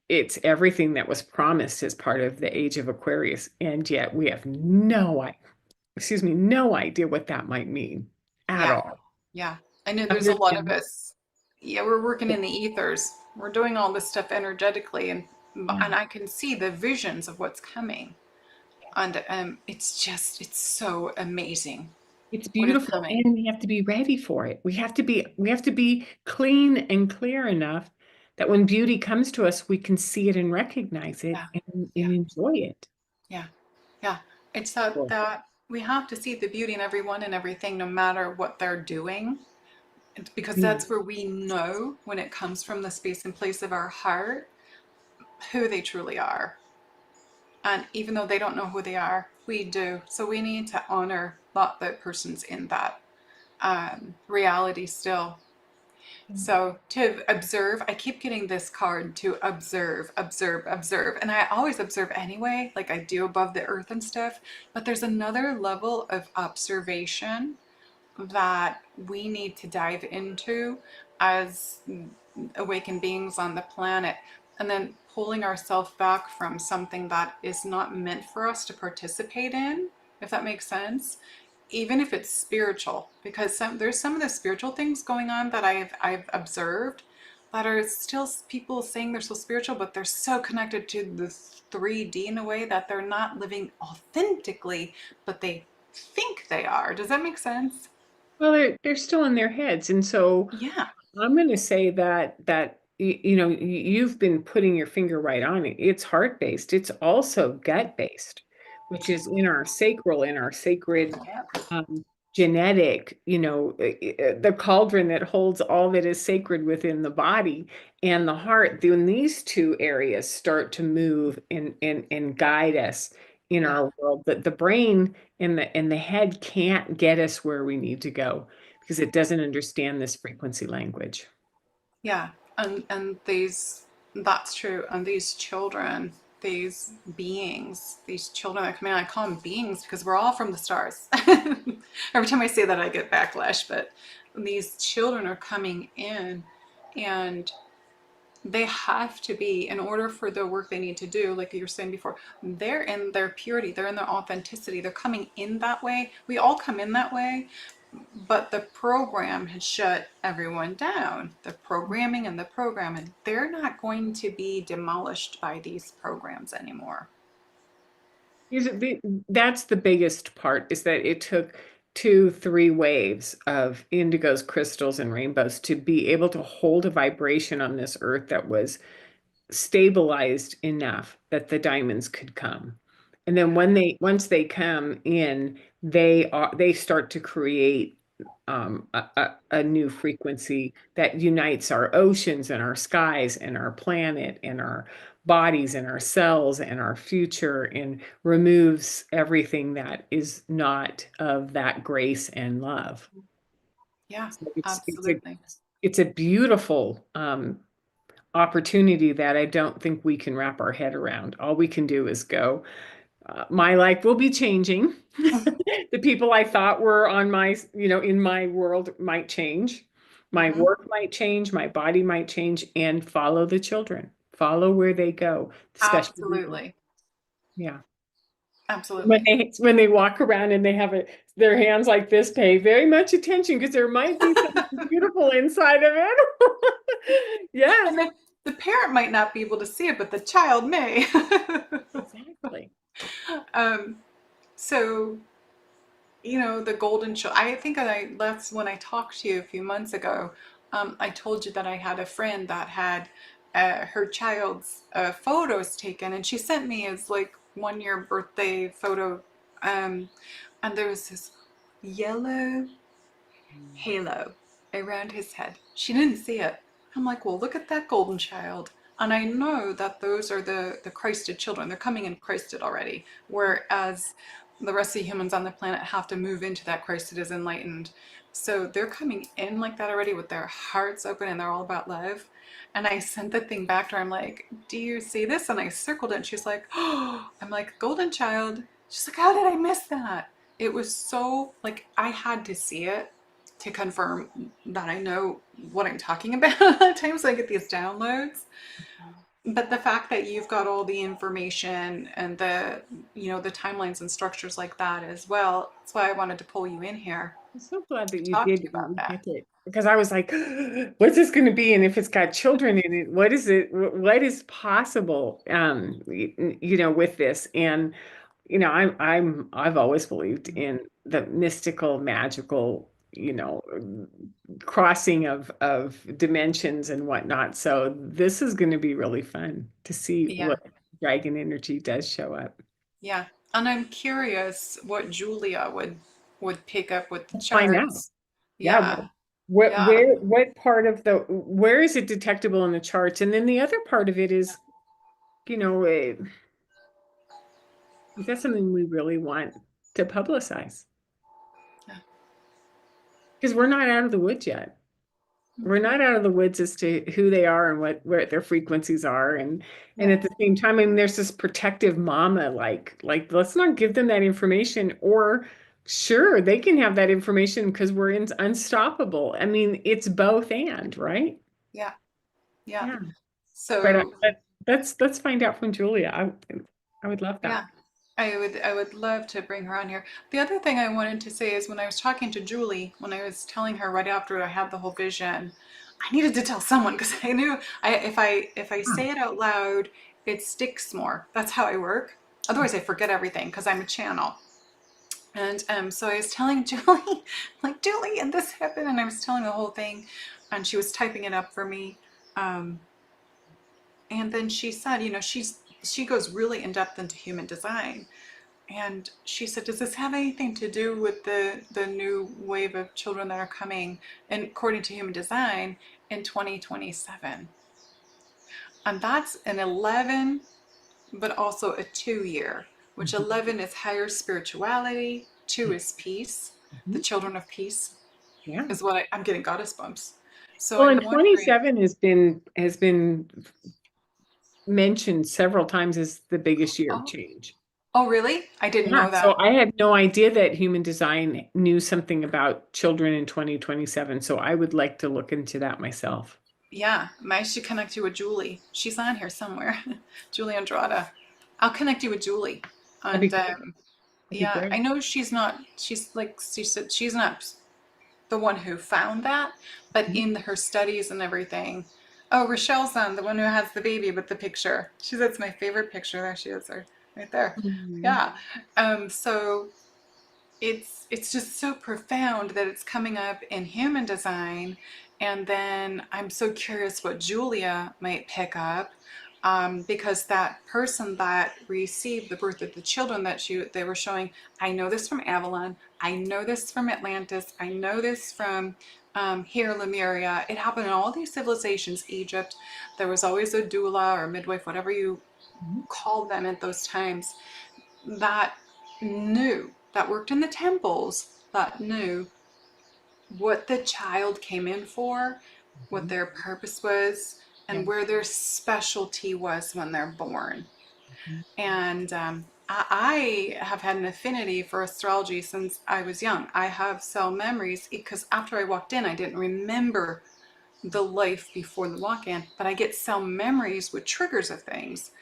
it's everything that was promised as part of the age of Aquarius, and yet we have no idea what that might mean at Yeah, all. yeah. I know there's a lot of Understand? us. Yeah, we're working in the ethers. We're doing all this stuff energetically, Yeah. and I can see the visions of what's coming. And it's so amazing It's what is beautiful, coming. and we have to be ready for it. We have to be clean and clear enough that when beauty comes to us, we can see it and recognize it Yeah, and yeah, enjoy it. yeah, yeah. It's that we have to see the beauty in everyone and everything, no matter what they're doing. It's because Yeah. that's where we know when it comes from the space and place of our heart who they truly are. And even though they don't know who they are, we do. So we need to honor that person's in that reality still. So to observe, I keep getting this card to observe, observe, observe. And I always observe anyway, like I do above the earth and stuff. But there's another level of observation that we need to dive into as awakened beings on the planet, and then pulling ourselves back from something that is not meant for us to participate in, if that makes sense, even if it's spiritual, because there's some of the spiritual things going on that I've observed that are still people saying they're so spiritual, but they're so connected to the 3D in a way that they're not living authentically, but they think they are. Does that make sense? Well, they're still in their heads, and so Yeah. I'm going to say that you've been putting your finger right on it. It's heart based. It's also gut based, which is in our sacral, in our sacred Yep. um, genetic. The cauldron that holds all that is sacred within the body and the heart. When these two areas start to move and guide us in Yeah. our world, that the brain and the head can't get us where we need to go because it doesn't understand this frequency language. Yeah. And that's true. And these children, these beings, these children that come in, I call them beings because we're all from the stars. Every time I say that, I get backlash. But these children are coming in, and they have to be, in order for the work they need to do, like you were saying before, they're in their purity, they're in their authenticity, they're coming in that way. We all come in that way, but the program has shut everyone down. The programming and the program, and they're not going to be demolished by these programs anymore. That's the biggest part is that it took 2, 3 waves of indigos, crystals, and rainbows to be able to hold a vibration on this earth that was stabilized enough that the diamonds could come. And then once they come in, they start to create a new frequency that unites our oceans and our skies and our planet and our bodies and our cells and our future and removes everything that is not of that grace and love. Yeah, So absolutely. it's a beautiful opportunity that I don't think we can wrap our head around. All we can do is go, my life will be changing. The people I thought were on in my world might change. My Hmm. work might change, my body might change, and follow the children. Follow where they go, especially, Absolutely. yeah. Absolutely. When they walk around and they have their hands like this, pay very much attention because there might be something beautiful inside of it. Yes, And the parent might not be able to see it, but the child may. exactly. um, so the golden show. I think that's when I talked to you a few months ago. I told you that I had a friend that had her child's photos taken, and she sent me his like 1 year birthday photo. Um, and there was this yellow halo around his head. She didn't see it. I'm like, well, look at that golden child. And I know that those are the Christed children. They're coming in Christed already. Whereas the rest of the humans on the planet have to move into that Christ that is enlightened. So they're coming in like that already with their hearts open and they're all about love. And I sent the thing back to her. I'm like, do you see this? And I circled it. And she's like, oh, I'm like, golden child. She's like, how did I miss that? It was so, like, I had to see it to confirm that I know what I'm talking about. At times I get these downloads. But the fact that you've got all the information and the, the timelines and structures like that as well, that's why I wanted to pull you in here I'm so glad that to you talk to did you about that. get it, because I was like, what's this going to be? And if it's got children in it, what is it? What is possible? With this. And I've always believed in the mystical, magical, crossing of dimensions and whatnot. So this is going to be really fun to see Yeah, what dragon energy does show up. yeah. And I'm curious what Julia would pick up with the Find out. charts. Yeah. Yeah, yeah, What part of where is it detectable in the charts? And then the other part of it is, you know, eh, is that something we really want to publicize? yeah. Because we're not out of the woods yet. We're Mhm. not out of the woods as to who they are and where their frequencies are. And Yeah, at the same time, I mean, there's this protective mama, like let's not give them that information. Or sure, they can have that information because we're unstoppable. I mean, it's both and, right? yeah, yeah. Yeah. But So let's find out from Julia. I would love that. yeah, I would love to bring her on here. The other thing I wanted to say is when I was talking to Julie, when I was telling her right after I had the whole vision, I needed to tell someone because I knew if I Huh. say it out loud, it sticks more. That's how I work. Otherwise, I forget everything because I'm a channel. And so I was telling Julie, like, Julie, and this happened, and I was telling the whole thing, and she was typing it up for me. Um, and then she said, she goes really in depth into human design. And she said, does this have anything to do with the new wave of children that are coming, and according to human design, in 2027? And that's an 11, but also a 2 year, which Mhm. 11 is higher spirituality, 2 is peace, the Mhm. children of peace Yeah. is what I'm getting goddess bumps. So Well, and I'm wondering, 27 has been mentioned several times as the biggest year of oh, change. oh, really? I didn't Yeah. know So that. I had no idea that human design knew something about children in 2027. So I would like to look into that myself. Yeah, I should connect you with Julie. She's on here somewhere. Julie Andrada. I'll connect you with Julie. That'd be And great. That'd be yeah, I great. know she's not, she's like, she said, she's not the one who found that, but Mhm. in her studies and everything. Oh, Rochelle's on, the one who has the baby with the picture. She said it's my favorite picture. There she is, right there. Mhm. Yeah. So it's just so profound that it's coming up in human design, and then I'm so curious what Julia might pick up, because that person that received the birth of the children that they were showing, I know this from Avalon, I know this from Atlantis, I know this from here Lemuria. It happened in all these civilizations. Egypt, there was always a doula or midwife, whatever you Mhm. called them at those times, that knew, that worked in the temples, that knew what the child came in for, what Mhm. their purpose was, Yeah. and where their specialty was when they're born. Mhm. And I have had an affinity for astrology since I was young. I have cell memories because after I walked in, I didn't remember the life before the walk-in, but I get cell memories with triggers of things.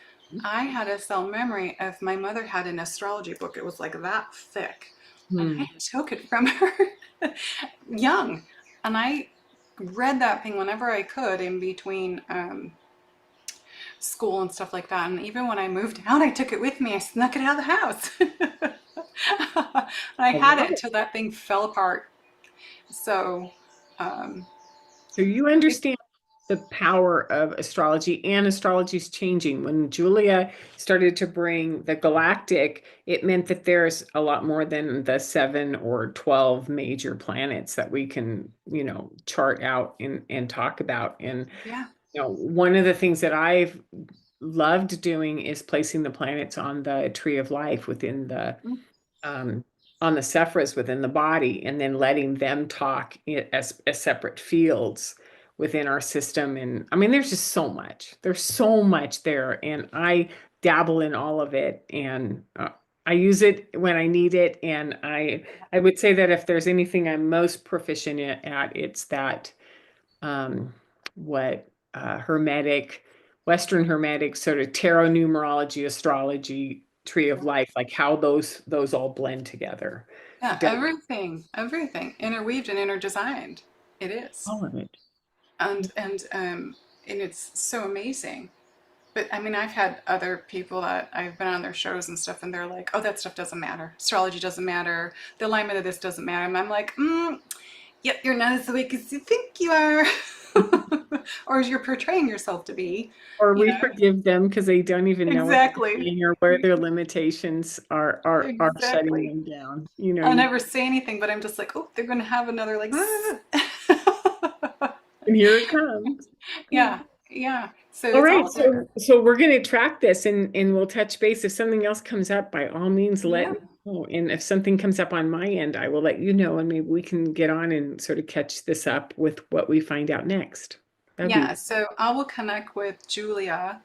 I had a cell memory of my mother had an astrology book. It was like that thick. And I Mhm. took it from her young. And I read that thing whenever I could in between school and stuff like that. And even when I moved out, I took it with me. I snuck it out of the house. I I had love it it. until that thing fell apart. So, um, So you understand the power of astrology, and astrology's changing. When Julia started to bring the galactic, it meant that there's a lot more than the 7 or 12 major planets that we can, chart out and talk about. And yeah. one of the things that I've loved doing is placing the planets on the tree of life within the um, on the Sephiras within the body, and then letting them talk as separate fields within our system. And I mean, there's just so much. There's so much there, and I dabble in all of it, and I use it when I need it. And I would say that if there's anything I'm most proficient at, it's that what Hermetic, Western Hermetic sort of tarot numerology, astrology, tree of life, like how those all blend together. Yeah, Because everything interweaved and interdesigned. It is. all of it. And it's so amazing. But I mean, I've had other people that I've been on their shows and stuff, and they're like, "Oh, that stuff doesn't matter. Astrology doesn't matter. The alignment of this doesn't matter." And I'm like, "Yep, you're not as awake as you think you are, or as you're portraying yourself to be." Or You we know, forgive them because they don't even know what they're exactly, saying or where their limitations are shutting exactly. them down. You know, I'll you never say anything, but I'm just like, "Oh, they're going to have another like." and here it comes. Yeah, yeah. So All it's right, all there. so we're going to track this, and we'll touch base. If something else comes up, by all means, let Yeah. me know. And if something comes up on my end, I will let you know, and maybe we can get on and sort of catch this up with what we find out next. That'd be Yeah, so I will connect with Julia,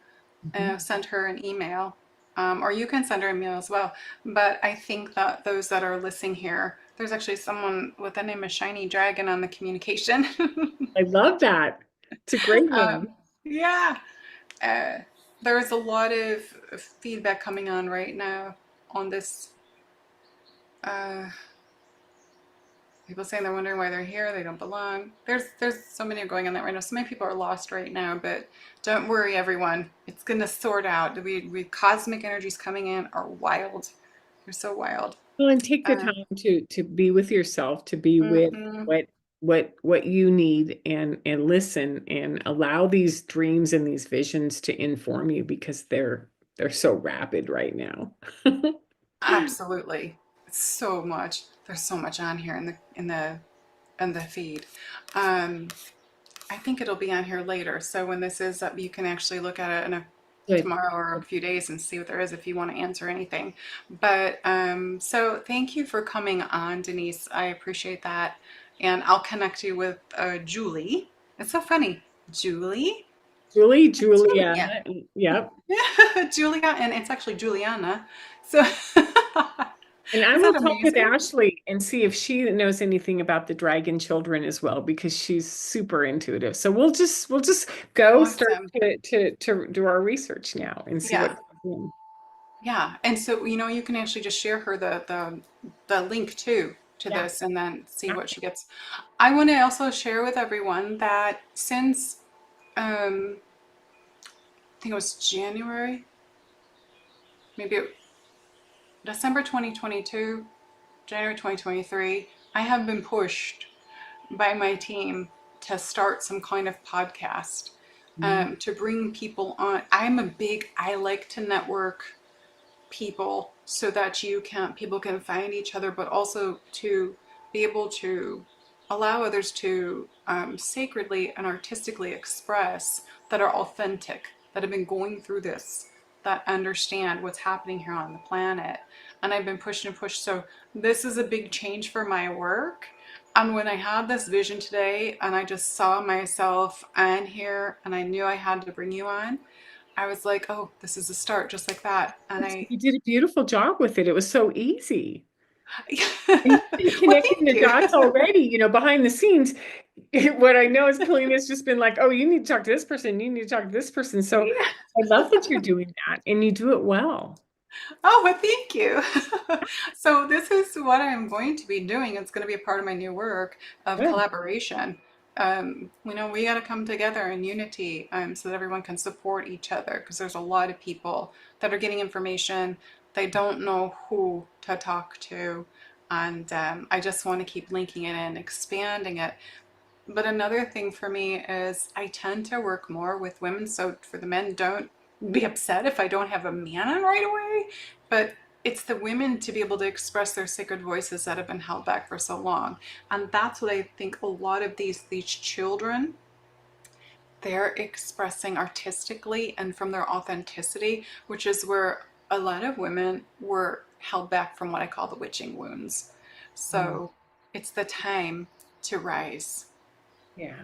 mhm. send her an email, or you can send her an email as well. But I think that those that are listening here, there's actually someone with the name of Shiny Dragon on the communication. I love that. It's a great um, name. yeah, uh, there's a lot of feedback coming on right now on this. Uh, People saying they're wondering why they're here, they don't belong. There's so many going on that right now. So many people are lost right now, but don't worry, everyone. It's gonna sort out. We cosmic energies coming in are wild. They're so wild. Well, and take the Um, time to be with yourself, to be with mm-mm, what you need, and listen and allow these dreams and these visions to inform you because they're so rapid right now. absolutely. So much. There's so much on here in the feed. Um, I think it'll be on here later. So when this is up, you can actually look at it in a Good. tomorrow or a few days and see what there is if you want to answer anything. But so thank you for coming on, Denise. I appreciate that. And I'll connect you with Julie. It's so funny. Julie? Julie, Julie, Julia, yeah. yep. Julia, and it's actually Juliana. So And I is will that talk with amazing? Ashley and see if she knows anything about the dragon children as well, because she's super intuitive. So we'll just go start Awesome. to do our research now and see what Yeah. comes in. Yeah. And so, you can actually just share her the link too to Yeah. this and then see what she gets. I want to also share with everyone that since I think it was January, maybe December 2022, January 2023, I have been pushed by my team to start some kind of podcast, Mhm. to bring people on. I like to network people so that people can find each other, but also to be able to allow others to sacredly and artistically express, that are authentic, that have been going through this, that understand what's happening here on the planet. And I've been pushed and pushed. So this is a big change for my work. And when I had this vision today and I just saw myself on here and I knew I had to bring you on, I was like, oh, this is a start, just like that. And I, You did a beautiful job with it. It was so easy. And you've been well, connecting thank the you. dots already, behind the scenes. What I know is Kelena's just been like, oh, you need to talk to this person, you need to talk to this person. So Yeah. I love that you're doing that and you do it well. Oh, well, thank you. So this is what I'm going to be doing. It's going to be a part of my new work of Good. collaboration. We got to come together in unity, so that everyone can support each other, because there's a lot of people that are getting information. They don't know who to talk to. And I just want to keep linking it and expanding it. But another thing for me is I tend to work more with women. So for the men, don't be upset if I don't have a man on right away. But it's the women to be able to express their sacred voices that have been held back for so long. And that's what I think a lot of these children, they're expressing artistically and from their authenticity, which is where a lot of women were held back from what I call the witching wounds. Mm. So it's the time to rise. Yeah.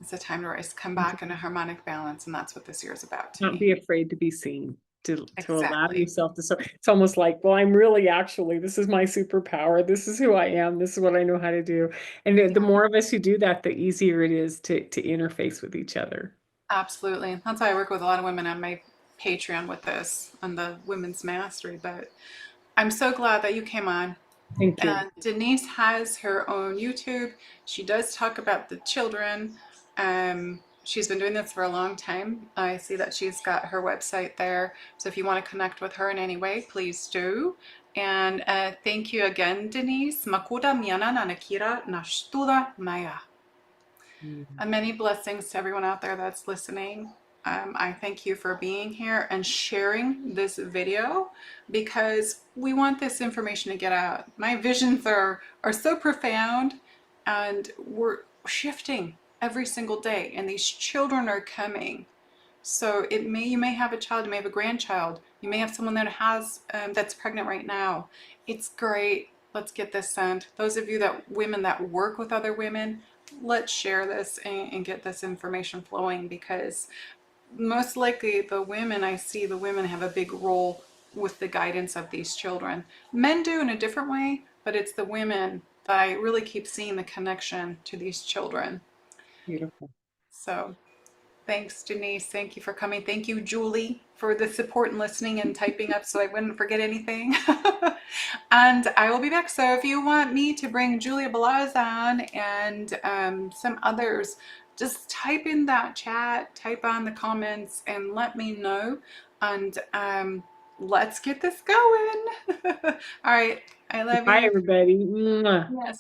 It's a time to rise, come back in a harmonic balance, and that's what this year is about to Not me. be afraid to be seen, to allow Exactly. yourself to. So it's almost like, well, I'm really actually, this is my superpower. This is who I am. This is what I know how to do. And the more of us who do that, the easier it is to interface with each other. Absolutely. That's why I work with a lot of women on my Patreon with this, on the Women's Mastery. But I'm so glad that you came on. Thank you. And Denise has her own YouTube. She does talk about the children. She's been doing this for a long time. I see that she's got her website there. So if you want to connect with her in any way, please do. And thank you again, Denise. Makuda miana nanakira nashtuda maya. Mm. And many blessings to everyone out there that's listening. I thank you for being here and sharing this video because we want this information to get out. My visions are so profound and we're shifting every single day, and these children are coming. So you may have a child, you may have a grandchild, you may have someone that has that's pregnant right now. It's great. Let's get this sent. Those of you that women that work with other women, let's share this and get this information flowing, because most likely the women have a big role with the guidance of these children. Men do in a different way, but it's the women that I really keep seeing the connection to these children. Beautiful. So thanks, Denise. Thank you for coming. Thank you, Julie, for the support and listening and typing up so I wouldn't forget anything. And I will be back. So if you want me to bring Julia Balaz on and some others, just type in that chat, type on the comments, and let me know. And let's get this going. All right. I love Bye, you. everybody. Mwah. Yes.